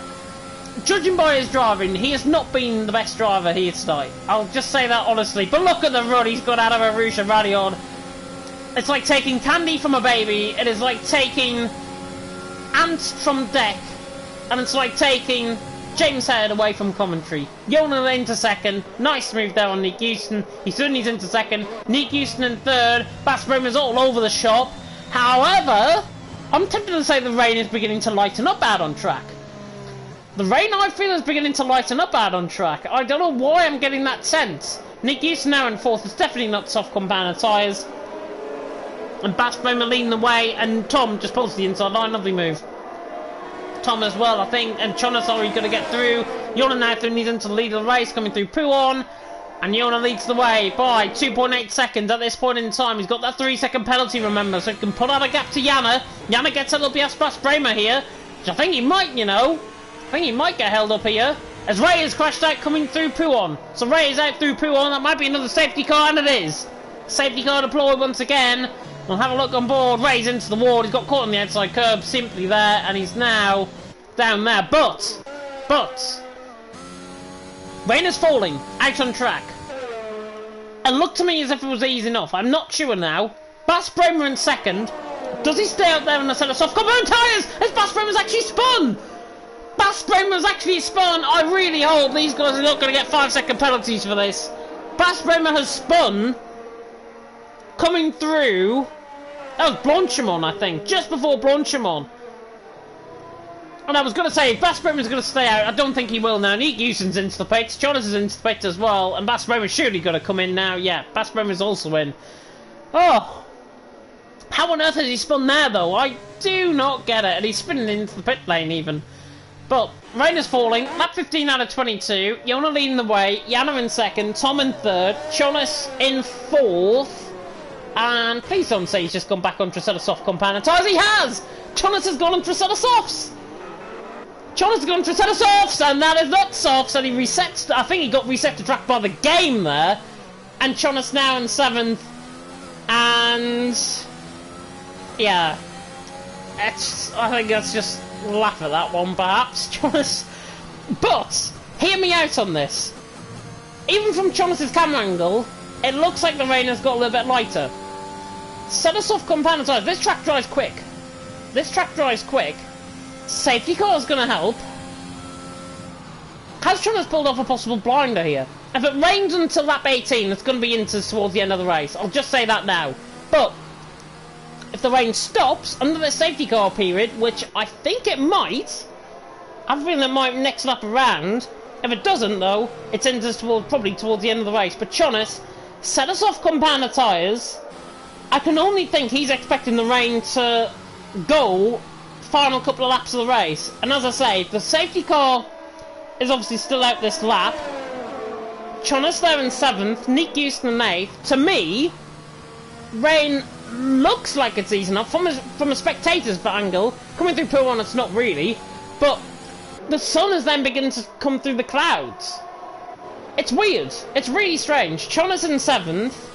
judging by his driving, he has not been the best driver here tonight. I'll just say that honestly. But look at the run he's got out of Arusha Radion. It's like taking candy from a baby. It is like taking ants from deck. And it's like taking James Head away from commentary. Jona into second. Nice move there on Nick Houston. He certainly is into second. Nick Houston in third. Bas Bremer's all over the shop. However, I'm tempted to say the rain is beginning to lighten up out on track. The rain, I feel, is beginning to lighten up out on track. I don't know why I'm getting that sense. Nick Houston now in fourth. It's definitely not soft compound tyres. And Bas Bremer leading the way, and Tom just pulls the inside line. Lovely move. Tom as well, I think, and Jonas already going to get through. Jona now needs him to lead the race, coming through Pouon, and Jona leads the way by 2.8 seconds at this point in time. He's got that 3-second penalty, remember, so he can put out a gap to Jana. Jana gets a little bit of Bas Bremer here, which I think he might, you know. I think he might get held up here, as Ray has crashed out coming through Pouon. So Ray is out through Pouon. That might be another safety car, and it is. Safety car deployed once again. We'll have a look on board. Ray's into the wall. He's got caught on the outside curb, simply there, and he's now down there. But rain is falling out on track. It looked to me as if it was easy enough. I'm not sure now. Bas Bremer in second. Does he stay out there in a set of soft compound tyres? As Bas Bremer's actually spun. Bas Bremer's actually spun. I really hope these guys are not going to get 5-second penalties for this. Bas Bremer has spun. Coming through. That was Blanchimon, I think. Just before Blanchimon. And I was going to say, if Bas Bremer's going to stay out, I don't think he will now. Nick Houston's into the pits. Jonas is into the pits as well. And Bas Bremer's surely going to come in now. Yeah, Bas Bremer's also in. Oh. How on earth has he spun there, though? I do not get it. And he's spinning into the pit lane, even. But rain is falling. Lap 15 out of 22. Jona leading the way. Jana in second. Tom in third. Jonas in fourth. And please don't say he's just gone back onto a set of soft compound tyres. He has! Jonas has gone onto a set of softs! Jonas has gone onto a set of softs, and that is not softs, and he resets. I think he got reset to track by the game there. And Jonas now in seventh. And yeah. I think let's just laugh at that one, perhaps. Jonas. But hear me out on this. Even from Jonas's camera angle, it looks like the rain has got a little bit lighter. Set of soft compound tyres. This track drives quick. This track drives quick. Safety car is going to help. Has Jonas pulled off a possible blinder here? If it rains until lap 18, it's going to be into towards the end of the race. I'll just say that now. But if the rain stops under the safety car period, which I think it might, I have a feeling it might next lap around. If it doesn't, though, it's into probably towards the end of the race. But Jonas, set us off compounder tyres. I can only think he's expecting the rain to go final couple of laps of the race. And as I say, the safety car is obviously still out this lap. Jonas there in 7th, Nick Houston in 8th. To me, rain looks like it's easy enough from a spectator's angle. Coming through Pool 1, it's not really. But the sun is then beginning to come through the clouds. It's weird. It's really strange. Jonas in 7th.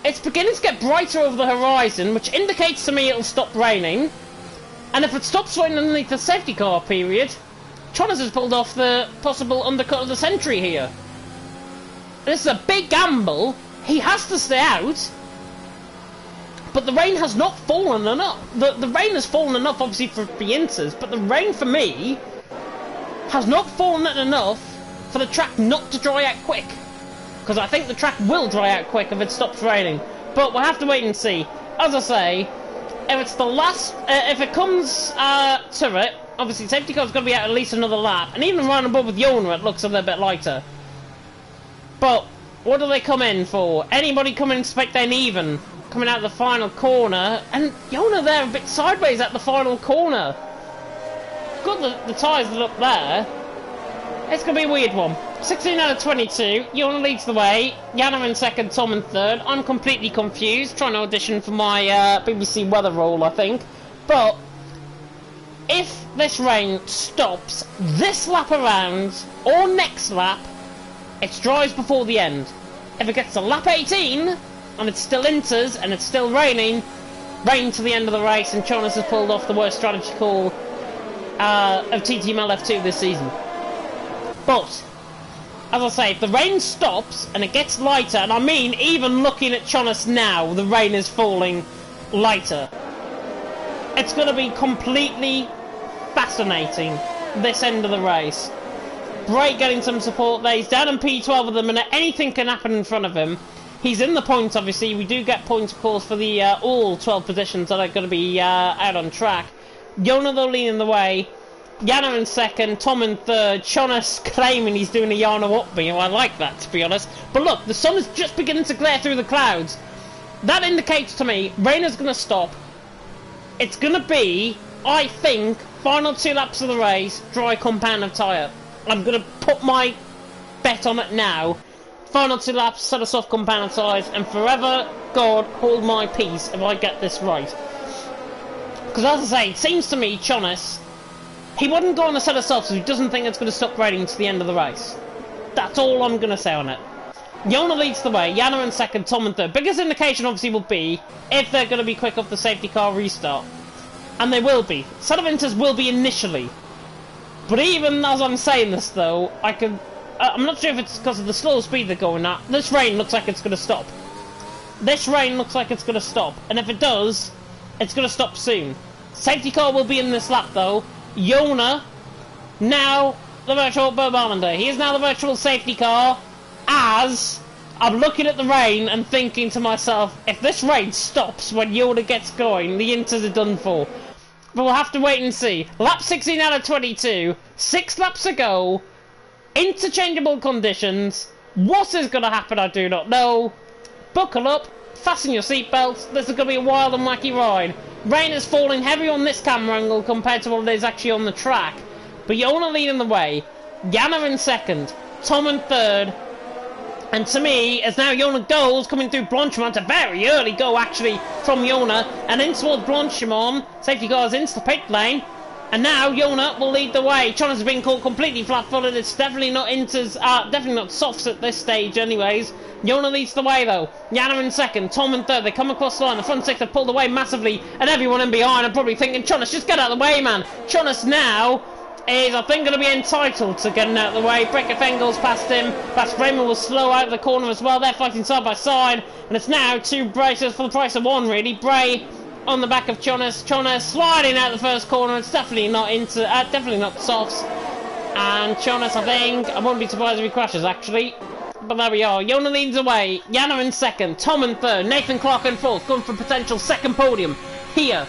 It's beginning to get brighter over the horizon, which indicates to me it'll stop raining. And if it stops raining underneath the safety car period, Jonas has pulled off the possible undercut of the century here. This is a big gamble. He has to stay out. But the rain has not fallen enough. The rain has fallen enough, obviously, for the inters. But the rain, for me, has not fallen enough for the track not to dry out quick. Because I think the track will dry out quick if it stops raining. But we'll have to wait and see. As I say, if it's the last, if it comes to it, obviously safety car's going to be out at least another lap. And even running above with Yona, it looks a little bit lighter. But what do they come in for? Anybody coming in spectating even? Coming out of the final corner. And Yona there a bit sideways at the final corner. Got the tyres that up there. It's going to be a weird one. 16 out of 22. Yona leads the way. Yana in second, Tom in third. I'm completely confused. Trying to audition for my BBC weather role, I think. But if this rain stops this lap around or next lap, it dries before the end. If it gets to lap 18 and it still enters and it's still raining, rain to the end of the race, and Jonas has pulled off the worst strategy call of TTML F2 this season. But, as I say, if the rain stops and it gets lighter, and I mean even looking at Jonas now, the rain is falling lighter. It's going to be completely fascinating, this end of the race. Bray getting some support there. He's down in P12 at the minute. Anything can happen in front of him. He's in the points, obviously. We do get points, of course, for the all 12 positions that are going to be out on track. Yona, though, leading the way. Yana in second, Tom in third. Jonas claiming he's doing a Yana up me. I like that, to be honest. But look, the sun is just beginning to glare through the clouds. That indicates to me rain is going to stop. It's going to be, I think, final 2 laps of the race, dry compound of tyre. I'm going to put my bet on it now. Final 2 laps, set of soft compound of tyres, and forever, God, hold my peace if I get this right. Because as I say, it seems to me, Jonas, he wouldn't go on a set of softs if he doesn't think it's going to stop raining to the end of the race. That's all I'm going to say on it. Yona leads the way, Yana in second, Tom in third. Biggest indication obviously will be if they're going to be quick off the safety car restart. And they will be. Set of inters will be initially. But even as I'm saying this though, I'm not sure if it's because of the slow speed they're going at. This rain looks like it's going to stop. This rain looks like it's going to stop. And if it does, it's going to stop soon. Safety car will be in this lap though. Yona, now the virtual Bob Armander. He is now the virtual safety car, as I'm looking at the rain and thinking to myself, if this rain stops when Yona gets going, the inters are done for. But we'll have to wait and see. Lap 16 out of 22, 6 laps to go, interchangeable conditions. What is going to happen, I do not know. Buckle up, fasten your seatbelts, this is going to be a wild and wacky ride. Rain is falling heavy on this camera angle compared to what it is actually on the track. But Yona leading the way, Yana in second, Tom in third, and to me, as now Yona goes, coming through Blanchimont, a very early go actually from Yona, and in towards Blanchimont, safety cars into the pit lane, and now Yona will lead the way. Jonas has been caught completely flat-footed. It's definitely not inters, definitely not softs at this stage anyways. Yona leads the way though. Yana in second, Tom in third. They come across the line. The front six have pulled away massively, and everyone in behind are probably thinking, Jonas, just get out of the way, man. Jonas now is, I think, going to be entitled to getting out of the way. Brecker Fengels past him. Bas Bremer will slow out of the corner as well. They're fighting side by side, and it's now 2 braces for the price of 1, really. Bray on the back of Jonas. Jonas sliding out the first corner. It's definitely not into, definitely not softs. And Jonas, I think, I wouldn't be surprised if he crashes, actually. But there we are. Yona leads away. Yana in second. Tom in third. Nathan Clark in fourth. Going for a potential second podium here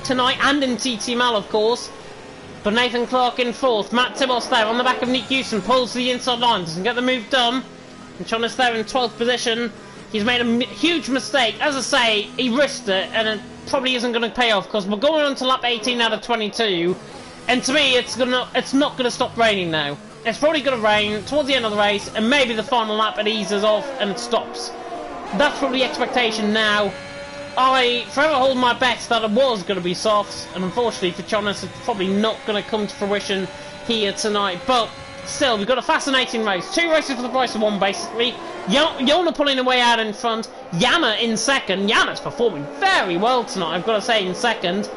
tonight and in TTML, of course. But Nathan Clark in fourth. Matt Tibos there on the back of Nick Houston. Pulls to the inside line. Doesn't get the move done. And Jonas there in 12th position. He's made a huge mistake. As I say, he risked it, and it probably isn't going to pay off because we're going on to lap 18 out of 22. And to me, it's not going to stop raining now. It's probably going to rain towards the end of the race, and maybe the final lap it eases off and it stops. That's probably the expectation now. I forever hold my bets that it was going to be softs, and unfortunately for Jonas, it's probably not going to come to fruition here tonight. But still, we've got a fascinating race. 2 races for the price of 1, basically. Yona pulling away out in front. Yana in second. Yana's performing very well tonight, I've got to say, in second.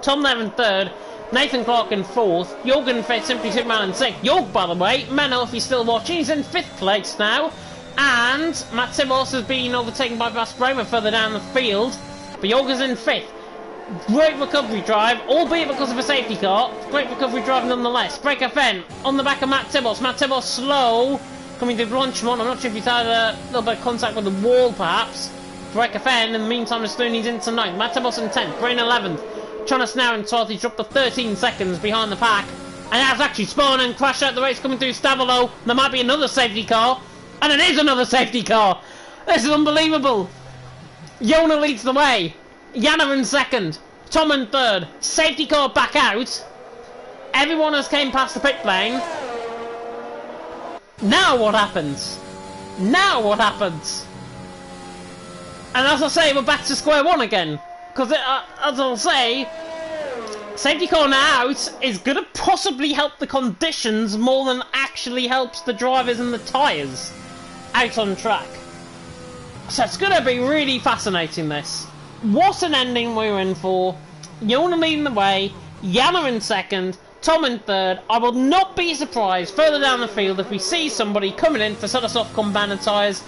Tom there in third. Nathan Clark in fourth. Jorg in fifth. Simply Superman in sixth. Jorg, by the way, Menno, if he's still watching, he's in 5th place now. And Matt Tibos has been overtaken by Bas Bremer further down the field. But Jorg is in 5th. Great recovery drive, albeit because of a safety car. Great recovery drive nonetheless. Brake FN on the back of Matt Tibos. Matt Tibos slow, coming to Blanchimont. I'm not sure if he's had a little bit of contact with the wall, perhaps. Brake FN, in the meantime, Estoonia's into 9th. Matt Tibos in 10th. Brain 11th. Jonas now in 12th. He's dropped to 13 seconds behind the pack. And that's actually spun and crashed out the race coming through Stavolo. There might be another safety car. And it is another safety car. This is unbelievable. Jona leads the way. Jana in 2nd. Tom in 3rd. Safety car back out. Everyone has came past the pit lane. Now what happens? Now what happens? And as I say, we're back to square one again. Because as I'll say, safety car now out is going to possibly help the conditions more than actually helps the drivers and the tyres out on track. So it's going to be really fascinating, this. What an ending we're in for. Jona leading the way, Jana in 2nd, Tom in 3rd. I will not be surprised further down the field if we see somebody coming in for sort of soft compounded tyres,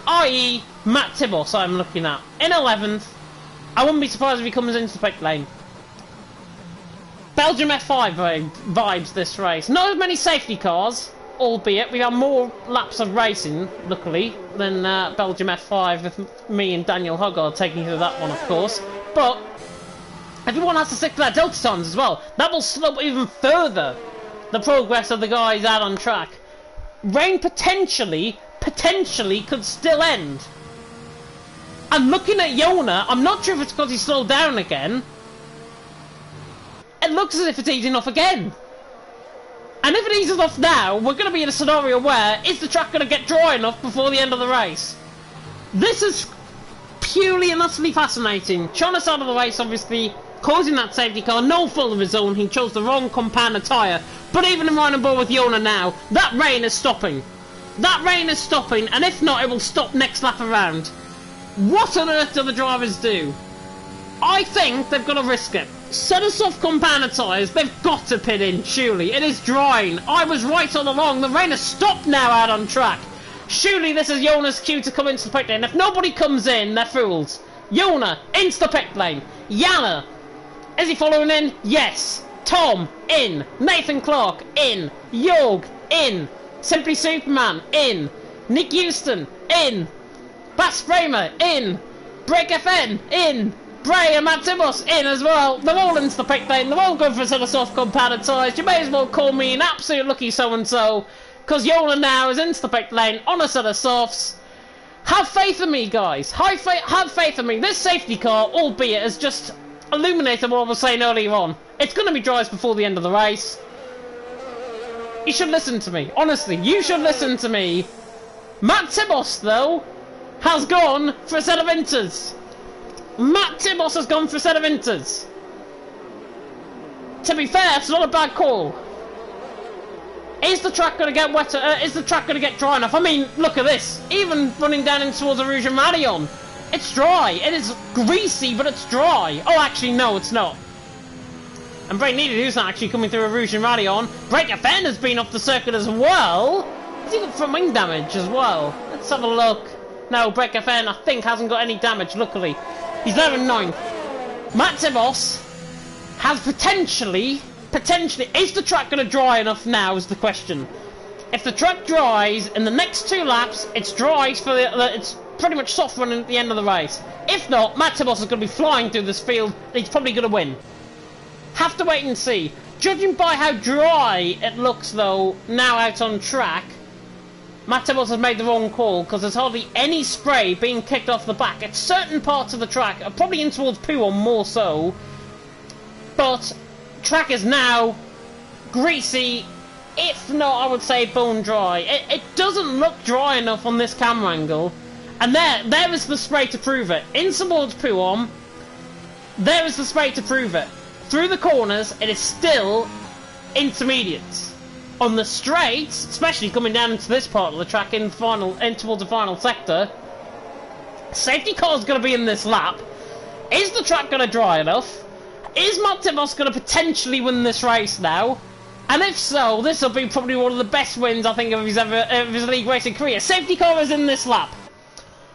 i.e. Matt Tibos I'm looking at. In 11th, I wouldn't be surprised if he comes into the pit lane. Belgium F5 vibes this race. Not as many safety cars, albeit we have more laps of racing, luckily, than Belgium F5 with me and Daniel Hoggard taking you through that one, of course. But everyone has to stick to their delta times as well. That will slow even further the progress of the guys out on track. Rain potentially could still end. And looking at Jona, I'm not sure if it's because he slowed down again. It looks as if it's easing off again. And if it eases off now, we're going to be in a scenario where, is the track going to get dry enough before the end of the race? This is purely and utterly fascinating. Jonas out of the race, obviously, causing that safety car, no fault of his own. He chose the wrong compounded tyre. But even in running ball with Jona now, that rain is stopping. That rain is stopping, and if not, it will stop next lap around. What on earth do the drivers do? I think they've got to risk it. Set of soft compounded tyres, they've got to pit in, surely. It is drying. I was right all along. The rain has stopped now out on track. Surely this is Jona's cue to come into the pit lane. If nobody comes in, they're fools. Jona, into the pit lane. Jana, is he following in? Yes. Tom, in. Nathan Clark, in. Jorg, in. Simply Superman, in. Nick Houston, in. Bas Bramer, in. Brake FN, in. Bray and Matt Tibos in as well. They're all into the pit lane. They're all going for a set of soft compounded tyres. You may as well call me an absolute lucky so-and-so, because Jona now is into the pit lane on a set of softs. Have faith in me, guys. Have faith in me. This safety car, albeit, has just illuminated what I was saying earlier on. It's going to be dry before the end of the race. You should listen to me. Honestly, you should listen to me. Matt Tibos, though, has gone for a set of inters. Matt Tibos has gone for a set of inters. To be fair, it's not a bad call. Is the track going to get wetter? Is the track going to get dry enough? I mean, look at this. Even running down in towards the Rouge and Radion, it's dry. It is greasy, but it's dry. Oh, actually, no, it's not. And Brake Needed, who's not actually coming through a Rouge and Radion. Brake FN has been off the circuit as well. Has he got front wing damage as well? Let's have a look. No, Brake FN, I think, hasn't got any damage, luckily. He's there in 9th. Matt Tibos has potentially, is the track going to dry enough now is the question. If the track dries in the next 2 laps, it's dry for it's pretty much soft running at the end of the race. If not, Matt Tibos is going to be flying through this field. He's probably going to win. Have to wait and see. Judging by how dry it looks, though, now out on track, Matt Tibos has made the wrong call, because there's hardly any spray being kicked off the back. At certain parts of the track, probably in towards Pouhon more so, but track is now greasy, if not, I would say, bone dry. It doesn't look dry enough on this camera angle, and there is the spray to prove it. In towards Pouhon, there is the spray to prove it. Through the corners, it is still intermediate. On the straights, especially coming down into this part of the track in towards the final sector, safety car's going to be in this lap. Is the track going to dry enough? Is Matt Tibos going to potentially win this race now? And if so, this will be probably one of the best wins, I think, of his league racing career. Safety car is in this lap.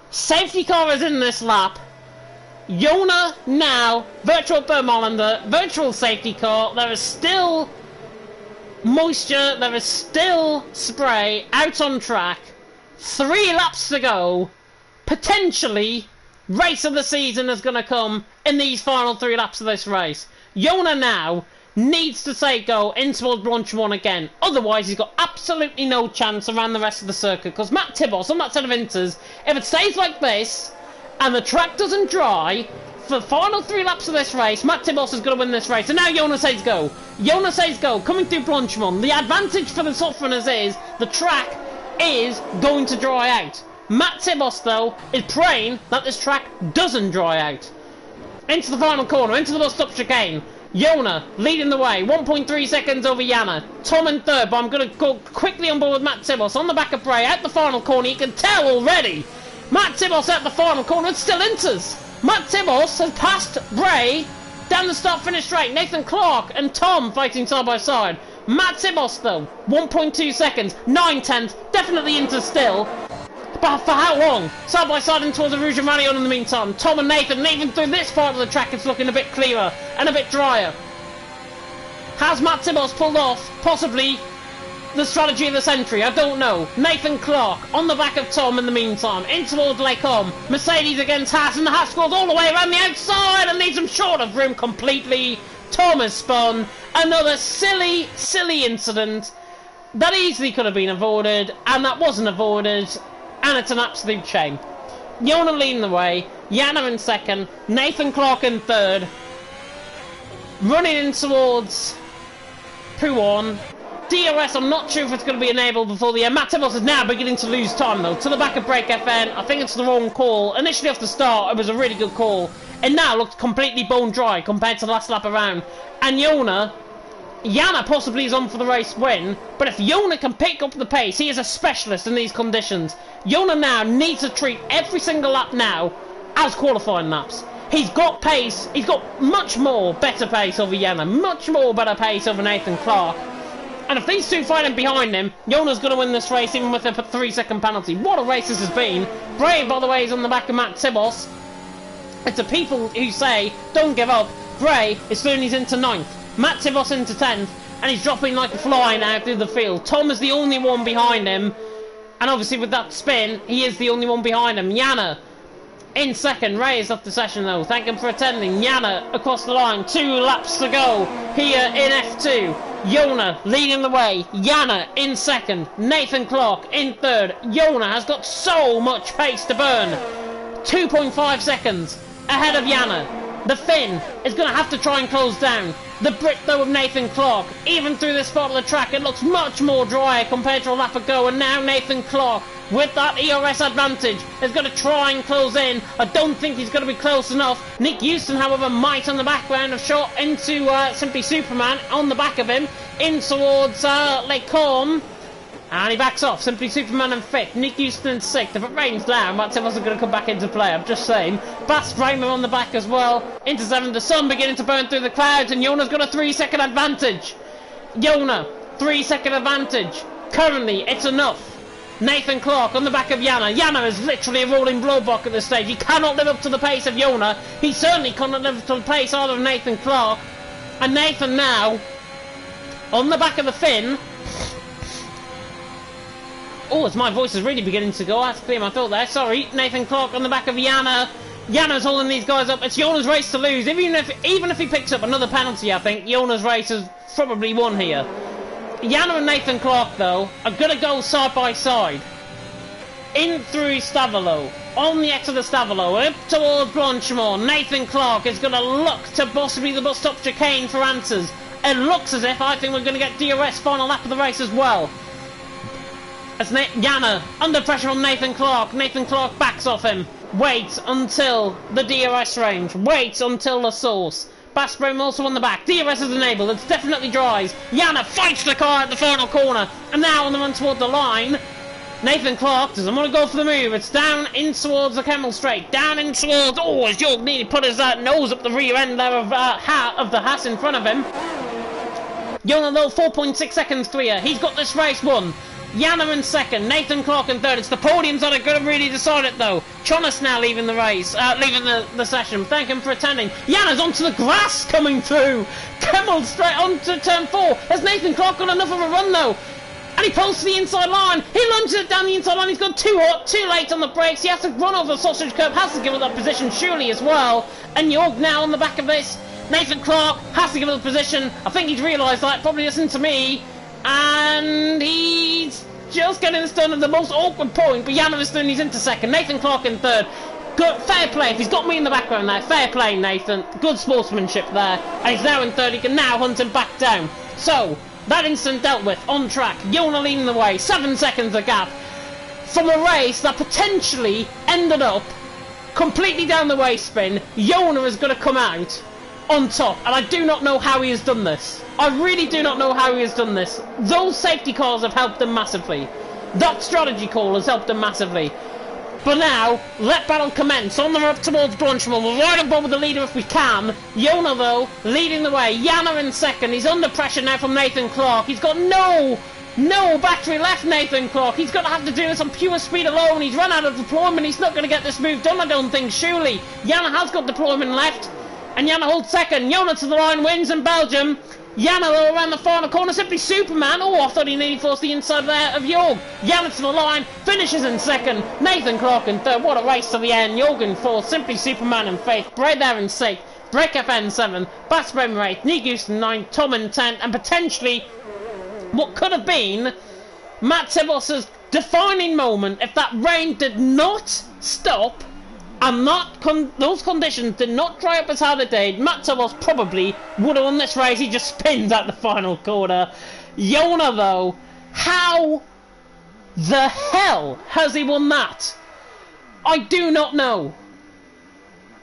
Safety car is in this lap. Jona now, virtual thermometer, virtual safety car. There is still moisture, there is still spray out on track. 3 laps to go. Potentially, race of the season is going to come in these final 3 laps of this race. Jona now needs to say go in towards Blanchimont again. Otherwise, he's got absolutely no chance around the rest of the circuit. Because Matt Tibos on that set of Inters, if it stays like this and the track doesn't dry for the final 3 laps of this race, Matt Tibos is going to win this race. And now Jona says go. Jona says go, coming through Blanchimont. The advantage for the soft runners is the track is going to dry out. Matt Tibos, though, is praying that this track doesn't dry out. Into the final corner, into the bus stop chicane. Jona leading the way, 1.3 seconds over Jana. Tom in third, but I'm going to go quickly on board with Matt Tibos on the back of Bray out the final corner. You can tell already. Matt Tibos at the final corner, it still enters. Matt Tibos has passed Bray down the start-finish straight. Nathan Clark and Tom fighting side by side. Matt Tibos, though, 1.2 seconds, 9/10, definitely into still. But for how long? Side by side and towards the Rouge and Rallion in the meantime. Tom and Nathan, even through this part of the track, it's looking a bit clearer and a bit drier. Has Matt Tibos pulled off, possibly, the strategy of the century? I don't know. Nathan Clark on the back of Tom in the meantime. In towards Lake Om. Mercedes against Haas, and the Haas goes all the way around the outside and leaves him short of room completely. Tom has spun. Another silly, silly incident that easily could have been avoided, and that wasn't avoided. And it's an absolute shame. Jona leading the way, Jana in second, Nathan Clark in third, running in towards Pouon. DRS, I'm not sure if it's going to be enabled before the end. Matt Tibos is now beginning to lose time though, to the back of Break FN. I think it's the wrong call. Initially off the start, it was a really good call. It now looks completely bone dry compared to the last lap around. And Jana possibly is on for the race win, but if Jona can pick up the pace, he is a specialist in these conditions. Jona now needs to treat every single lap now as qualifying laps. He's got pace, he's got much more better pace over Jana, much more better pace over Nathan Clark. And if these two fighting behind him, Jona's going to win this race even with a 3-second penalty. What a race this has been. Brave, by the way, is on the back of Matt Tibos. It's the people who say, don't give up. Bray is soon he's into 9th. Matt Tibos into 10th, and he's dropping like a fly now through the field. Tom is the only one behind him, and obviously with that spin, he is the only one behind him. Jana in second. Ray is off the session though. Thank him for attending. Jana across the line. 2 laps to go here in F2. Jona leading the way. Jana in second. Nathan Clark in third. Jona has got so much pace to burn. 2.5 seconds ahead of Jana. The Finn is going to have to try and close down. The Brit, though, of Nathan Clark, even through this part of the track, it looks much more dry compared to a lap ago. And now Nathan Clark, with that ERS advantage, is going to try and close in. I don't think he's going to be close enough. Nick Houston, however, might on the background have shot into Simply Superman on the back of him, in towards Lake Corm. And he backs off. Simply Superman in 5th. Nick Houston in 6th. If it rains down, Matt Tibos isn't going to come back into play. I'm just saying. Bas Reimer on the back as well. Into 7th. The sun beginning to burn through the clouds. And Jona's got a 3-second advantage. Jona, 3-second advantage. Currently, it's enough. Nathan Clark on the back of Jana. Jana is literally a rolling blowback at this stage. He cannot live up to the pace of Jona. He certainly cannot live up to the pace either of Nathan Clark. And Nathan now, on the back of the Finn. Oh, as my voice is really beginning to go. I have to clear my throat there. Sorry. Nathan Clark on the back of Jana. Jana's holding these guys up. It's Jona's race to lose. Even if he picks up another penalty, I think Jona's race is probably won here. Jana and Nathan Clark, though, are going to go side by side. In through Stavolo. On the exit of Stavolo. Up towards Blanchimont. Nathan Clark is going to look to possibly the bus stop chicane for answers. It looks as if I think we're going to get DRS final lap of the race as well. As Jana under pressure on Nathan Clark. Nathan Clark backs off him. Waits until the DRS range. Waits until the source. Basbrom also on the back. DRS is enabled. It's definitely dries. Jana fights the car at the final corner. And now on the run toward the line. Nathan Clark doesn't want to go for the move. It's down in towards the Camel Straight. Down in towards... Oh, as Jorg nearly put his nose up the rear end there of the Haas in front of him. Jona, though, 4.6 seconds clear. He's got this race won. Jana in second, Nathan Clark in third. It's the podiums that are going to really decide it, though. Chonas now leaving the race, leaving the session. Thank him for attending. Jana's onto the grass coming through. Kimmel straight onto turn 4. Has Nathan Clark got enough of a run, though? And he pulls to the inside line. He lunges it down the inside line. He's gone too hot, too late on the brakes. He has to run over the sausage curb. Has to give up that position, surely, as well. And Jorg now on the back of this. Nathan Clark has to give up the position. I think he's realised that. Probably listened to me. And he's just getting this done at the most awkward point. But Jan Ristoon, he's into second. Nathan Clark in third. Good, fair play. If he's got me in the background there, fair play, Nathan. Good sportsmanship there. And he's now in third. He can now hunt him back down. So, that incident dealt with, on track. Jona leading the way, 7 seconds a gap. From a race that potentially ended up completely down the waste spin, Jona is going to come out on top. And I do not know how he has done this. I really do not know how he has done this. Those safety calls have helped him massively. That strategy call has helped him massively. But now, let battle commence. On the up towards Brunchman. We're right above with the leader if we can. Jona, though, leading the way. Jana in second. He's under pressure now from Nathan Clark. He's got no battery left, Nathan Clark. He's going to have to do this on pure speed alone. He's run out of deployment. He's not going to get this move done, I don't think, surely. Jana has got deployment left. And Jana holds second. Jona to the line, wins in Belgium. Jana, though, around the final corner, simply Superman. Oh, I thought he nearly forced the inside there of Jorg. Jana to the line, finishes in second. Nathan Clark in third. What a race to the end. Jorg in fourth, simply Superman in fifth. Bray there in sixth. Break FN 7. Bas Bremer 8. Nick Houston 9. Tom in 10th. And potentially what could have been Matt Tibos's defining moment if that rain did not stop. And those conditions did not dry up as hard as they did. Matt Tibos probably would have won this race. He just spins at the final corner. Jona, though, how the hell has he won that? I do not know.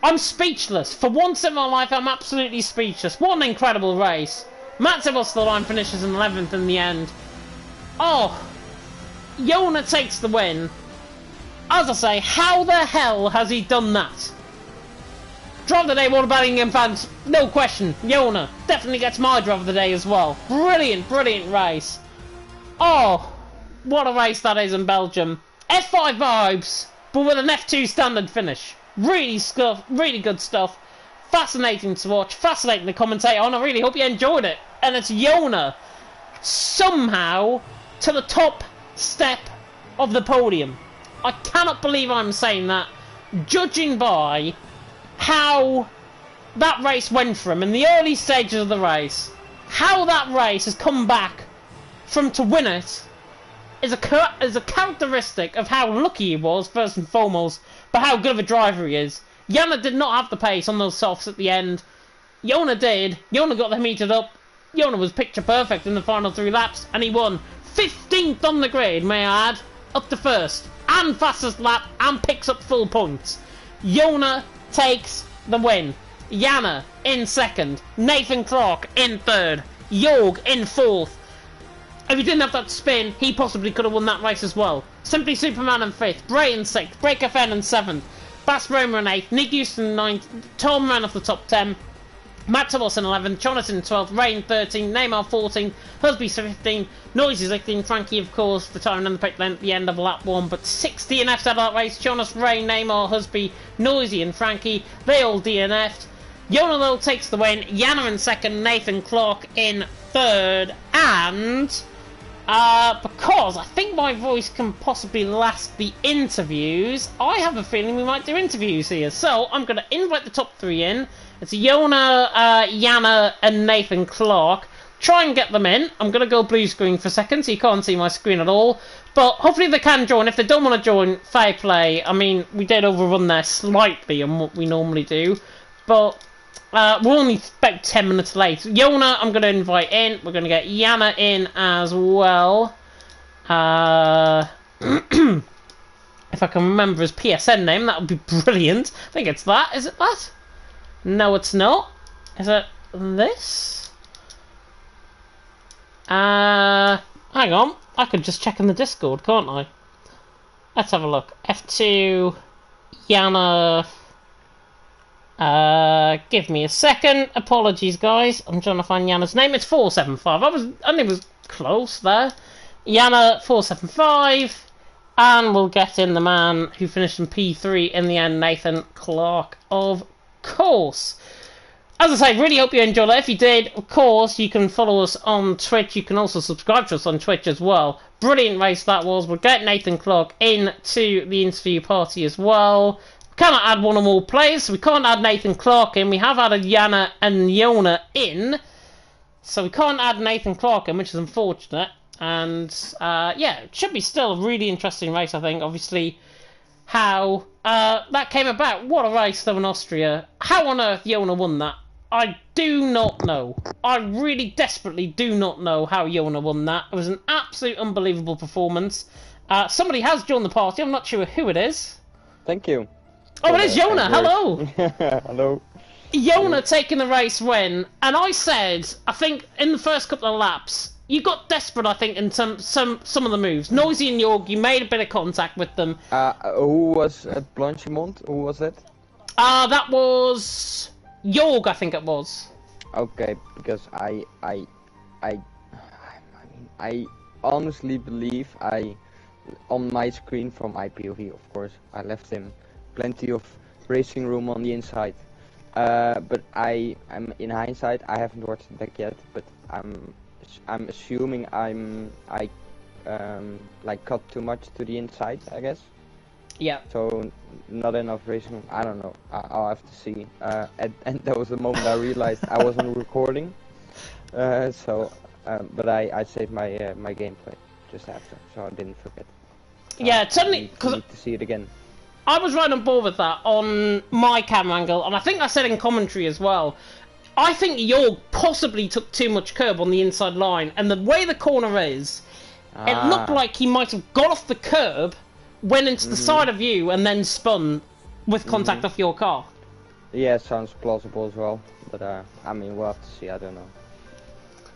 I'm speechless. For once in my life, I'm absolutely speechless. What an incredible race. Matt Tibos to the line, finishes in 11th in the end. Oh, Jona takes the win. As I say, how the hell has he done that? Drive of the day, Water Bellingham fans, no question. Jona definitely gets my drive of the day as well. Brilliant, brilliant race. Oh, what a race that is in Belgium. F5 vibes, but with an F2 standard finish. Really good stuff. Fascinating to watch, fascinating to commentate on. I really hope you enjoyed it. And it's Jona somehow to the top step of the podium. I cannot believe I'm saying that, judging by how that race went for him in the early stages of the race. How that race has come back from to win it is a characteristic of how lucky he was, first and foremost, but how good of a driver he is. Jana did not have the pace on those softs at the end. Jona did. Jona got them heated up. Jona was picture perfect in the final 3 laps, and he won 15th on the grid, may I add, up to first. And fastest lap, and picks up full points. Jona takes the win. Jana in second. Nathan Clark in third. Jorg in fourth. If he didn't have that spin, he possibly could have won that race as well. Simply Superman in fifth. Bray in sixth. Break FN in seventh. Bas Bremer in eighth. Nick Houston in ninth. Tom ran off the top 10. Matt Tibos in 11th, Jonathan in 12th, Ray in 13th, Neymar 14th, Husby 15th, Noisy 16th, Frankie, of course, retiring in the pit lane at the end of lap 1, but 60 DNF'd out of that race. Jonas, Ray, Neymar, Husby, Noisy and Frankie, they all DNF'd. Jona, though, takes the win, Jana in second, Nathan Clark in third, and because I think my voice can possibly last the interviews, I have a feeling we might do interviews here, so I'm going to invite the top 3 in. It's Jona, Jana and Nathan Clark. Try and get them in. I'm going to go blue screen for a second so you can't see my screen at all. But hopefully they can join. If they don't want to join, fair play. I mean, we did overrun there slightly on what we normally do. But we're only about 10 minutes late. Jona, I'm going to invite in. We're going to get Jana in as well. If I can remember his PSN name, that would be brilliant. I think it's that. Is it that? No, it's not. Is it this? Hang on. I could just check in the Discord, can't I? Let's have a look. F2, Jana. Give me a second. Apologies, guys. I'm trying to find Jana's name. It's 475. I knew it was close there. Yana 475, and we'll get in the man who finished in P3 in the end, Nathan Clark, of course. As I say, really hope you enjoyed it. If you did, of course, you can follow us on Twitch. You can also subscribe to us on Twitch as well. Brilliant race that was. We'll get Nathan Clark into the interview party as well. We cannot add one or more players, so we can't add Nathan Clark in. We have added Yana and Yona in, so we can't add Nathan Clark in, which is unfortunate. And yeah, it should be still a really interesting race, I think. Obviously, how that came about. What a race, though, in Austria. How on earth Yona won that? I do not know. I really desperately do not know how Yona won that. It was an absolute unbelievable performance. Somebody has joined the party. I'm not sure who it is. Thank you. Oh, it is Yona. Hello. Hello. Yona taking the race win, and I said, I think in the first couple of laps, you got desperate. I think in some of the moves. Noisy and Jorg, you made a bit of contact with them. Who was at Blanchimont? Who was it? That was Jorg, I think it was. Okay, because I honestly believe on my screen from IPOV, of course, I left him plenty of racing room on the inside. But I'm in hindsight, I haven't watched it back yet, but I'm assuming I like cut too much to the inside, I guess. Yeah. So not enough racing room. I don't know. I'll have to see. And that was the moment I realized I wasn't recording. But I saved my my gameplay just after, so I didn't forget. Yeah, suddenly because need to see it again. I was right on board with that on my camera angle, and I think I said in commentary as well. I think Jorg possibly took too much curb on the inside line, and the way the corner is, it looked like he might have got off the curb, went into the side of you, and then spun with contact off your car. Yeah, sounds plausible as well, but I mean, we'll have to see, I don't know.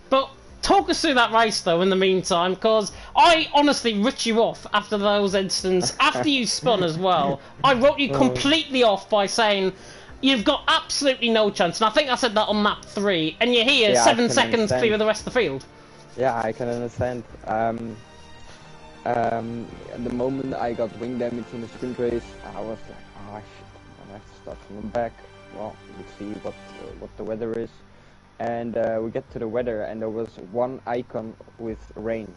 But talk us through that race, though, in the meantime, because I honestly ripped you off after those incidents. After you spun as well, I wrote you completely off by saying you've got absolutely no chance. And I think I said that on map 3, and you're here 7 seconds clear of the rest of the field. Yeah, I can understand. At the moment I got wing damage in the sprint race, I was like, oh shit, I have to start from the back. Well, we'll see what the weather is. And we get to the weather, and there was one icon with rain.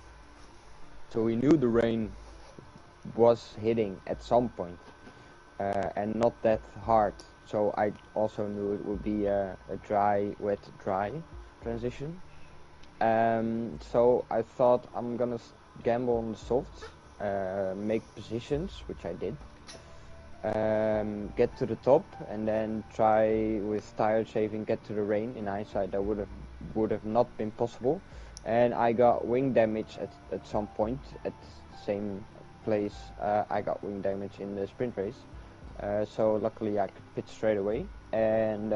So we knew the rain was hitting at some point, and not that hard. So I also knew it would be a dry, wet, dry transition. So I thought I'm gonna gamble on the softs, make positions, which I did. Get to the top and then try with tire saving get to the rain. In hindsight that would have not been possible, and I got wing damage at some point at the same place. I got wing damage in the sprint race, so luckily I could pit straight away and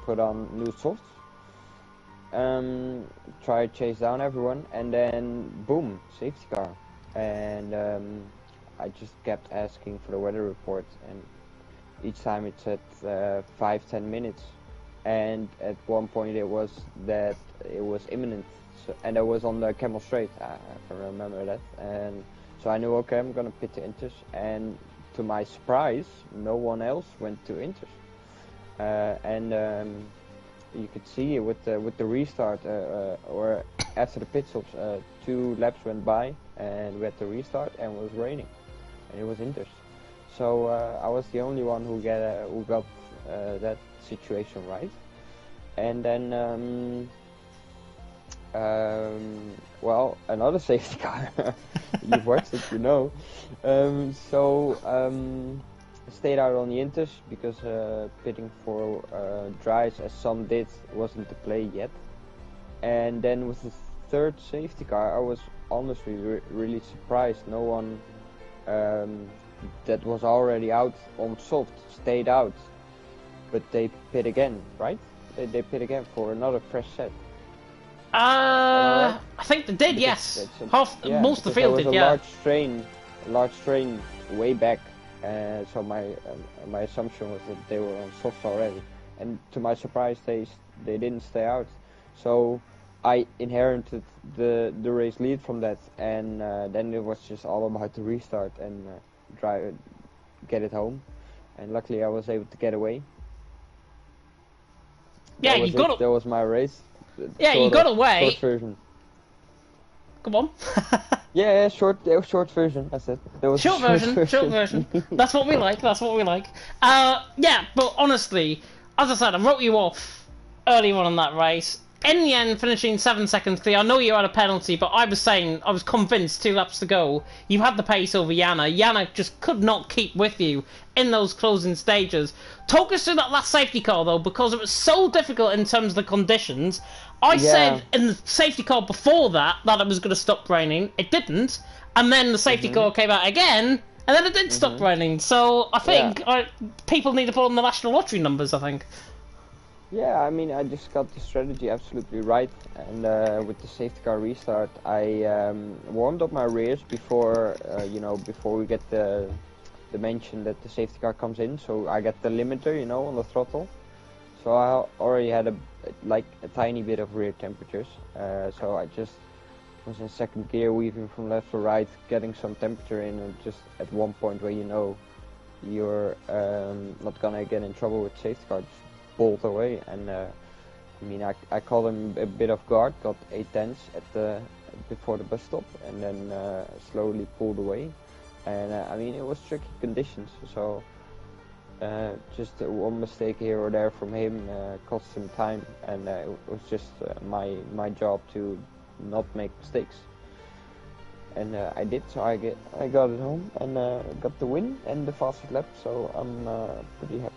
put on new softs, try to chase down everyone, and then boom, safety car. And I just kept asking for the weather report, and each time it said 5-10 minutes, and at one point it was that it was imminent, so, and I was on the Camel Straight, I can remember that, and so I knew, okay, I'm gonna pit to Inters, and to my surprise no one else went to Inters, and you could see with the restart, or after the pit stops, 2 laps went by and we had to restart, and it was raining. And it was Inters, so I was the only one who got that situation right. And then well, another safety car. You've watched it, you know. Stayed out on the Inters because pitting for dries, as some did, wasn't the play yet. And then with the third safety car, I was honestly really surprised. No one that was already out on soft stayed out, but they pit again, right? They pit again for another fresh set. I think they did, yes. Most of the field did, yeah. A large train way back, so my assumption was that they were on softs already, and to my surprise they didn't stay out. So I inherited the race lead from that, and then it was just all about the restart and get it home, and luckily I was able to get away. Yeah, you got. That was my race. Yeah, you got away. Short version. Come on. Yeah, short version. That's it. That was short version. That's what we like. Yeah, but honestly, as I said, I wrote you off early on in that race. In the end, finishing 7 seconds clear. I know you had a penalty, but I was convinced 2 laps to go. You had the pace over Yana. Yana just could not keep with you in those closing stages. Talk us through that last safety car, though, because it was so difficult in terms of the conditions. I said in the safety car before that it was going to stop raining. It didn't. And then the safety car came out again, and then it did stop raining. So I think people need to put on the national lottery numbers, I think. Yeah, I mean, I just got the strategy absolutely right, and with the safety car restart, I warmed up my rears before, before we get the mention that the safety car comes in. So I got the limiter, on the throttle. So I already had a tiny bit of rear temperatures. So I just was in second gear, weaving from left to right, getting some temperature in, and just at one point where you're not gonna get in trouble with safety car. Bolt away, and I mean, I caught him a bit off guard, got 8/10 before the bus stop, and then slowly pulled away. And I mean, it was tricky conditions, so just one mistake here or there from him cost him time, and it was just my job to not make mistakes. And I did, so I got it home and got the win and the fastest lap, so I'm pretty happy.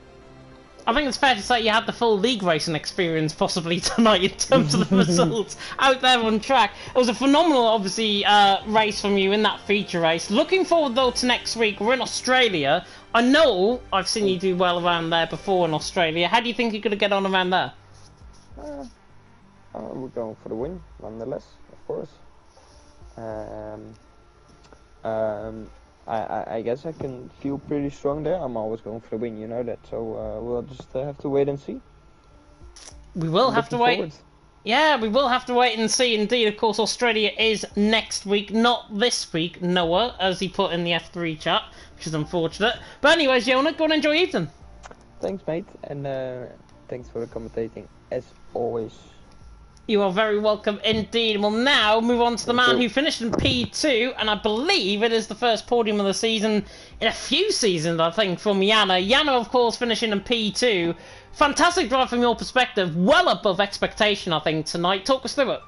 I think it's fair to say you had the full league racing experience possibly tonight in terms of the results out there on track. It was a phenomenal, obviously, race from you in that feature race. Looking forward, though, to next week. We're in Australia. I know I've seen you do well around there before in Australia. How do you think you're going to get on around there? We're going for the win, nonetheless, of course. I guess I can feel pretty strong there. I'm always going for the win, you know that. So we'll just have to wait and see. We will have to wait. Yeah, we will have to wait and see. Indeed, of course, Australia is next week, not this week, Noah, as he put in the F3 chat, which is unfortunate. But anyways, Yona, go and enjoy Ethan. Thanks, mate, and thanks for the commentating, as always. You are very welcome indeed. We'll now move on to the man who finished in P2, and I believe it is the first podium of the season in a few seasons, I think, from Yana. Yana, of course, finishing in P2. Fantastic drive from your perspective, well above expectation, I think, tonight. Talk us through it.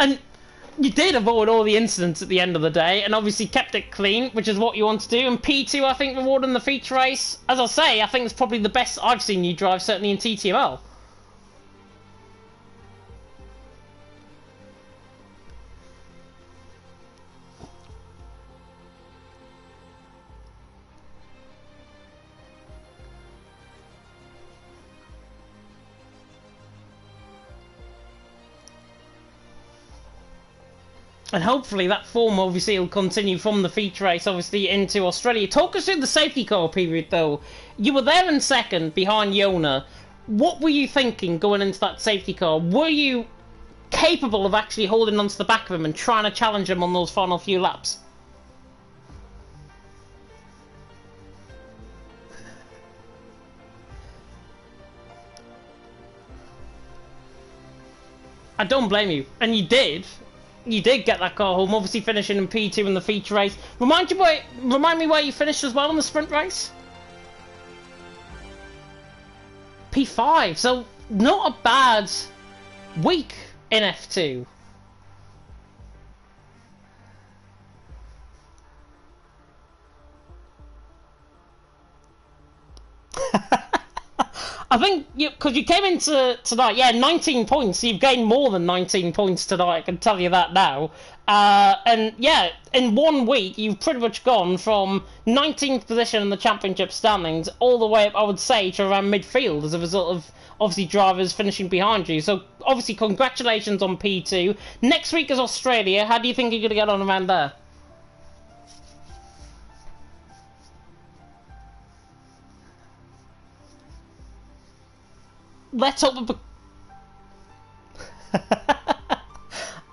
And you did avoid all the incidents at the end of the day, and obviously kept it clean, which is what you want to do. And P2, I think, rewarding the feature race. As I say, I think it's probably the best I've seen you drive, certainly in TTML. And hopefully that form obviously will continue from the feature race obviously into Australia. Talk us through the safety car period though. You were there in second behind Yona. What were you thinking going into that safety car? Were you capable of actually holding onto the back of him and trying to challenge him on those final few laps? I don't blame you. And you did. You did get that car home, obviously finishing in P2 in the feature race. Remind me where you finished as well in the sprint race? P5, so not a bad week in F2. I think, because you came into tonight, 19 points. You've gained more than 19 points tonight, I can tell you that now. And yeah, in 1 week, you've pretty much gone from 19th position in the championship standings all the way up, I would say, to around midfield as a result of, obviously, drivers finishing behind you. So, obviously, congratulations on P2. Next week is Australia. How do you think you're going to get on around there? let's hope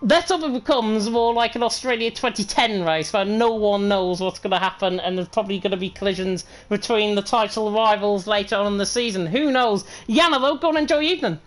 let's hope it becomes more like an Australia 2010 race where no one knows what's going to happen and there's probably going to be collisions between the title rivals later on in the season. Who knows? Yana, though, go and enjoy your evening.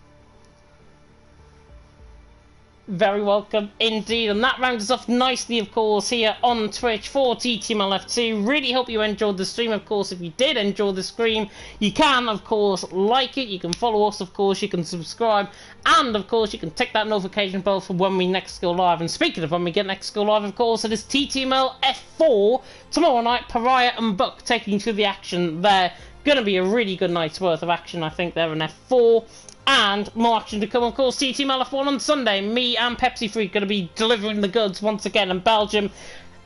Very welcome indeed, and that rounds us off nicely, of course, here on Twitch for TTML F2. Really hope you enjoyed the stream. Of course, if you did enjoy the stream, you can, of course, like it, you can follow us, of course, you can subscribe, and, of course, you can tick that notification bell for when we next go live. And speaking of when we get next go live, of course, it is TTML F4 tomorrow night. Pariah and Buck taking you through the action there. Going to be a really good night's worth of action, I think, there in F4. And more action to come, of course. TTML F1 on Sunday. Me and Pepsi Freak going to be delivering the goods once again in Belgium.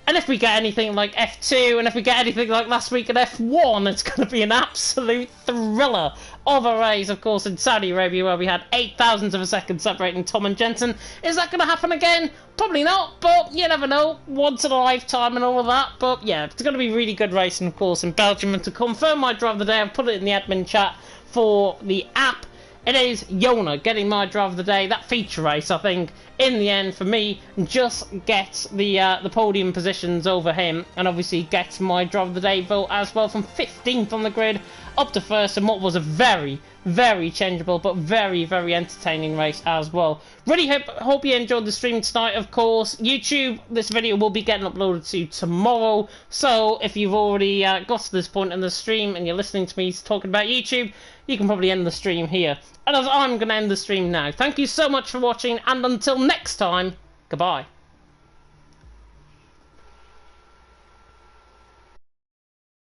And if we get anything like F2, and if we get anything like last week at F1, it's going to be an absolute thriller of a race, of course, in Saudi Arabia, where we had 0.008 of a second separating Tom and Jensen. Is that going to happen again? Probably not, but you never know. Once in a lifetime and all of that. But yeah, it's going to be really good racing, of course, in Belgium. And to confirm my drive of the day, I've put it in the admin chat for the app. It is Yona getting my drive of the day. That feature race, I think, in the end, for me, just gets the podium positions over him, and obviously gets my drive of the day vote as well, from 15th on the grid up to first, in what was a very, very changeable but very, very entertaining race as well. Really hope you enjoyed the stream tonight, of course. YouTube, this video will be getting uploaded to tomorrow, so if you've already got to this point in the stream and you're listening to me talking about YouTube, you can probably end the stream here. And as I'm going to end the stream now, thank you so much for watching, and until next time, goodbye.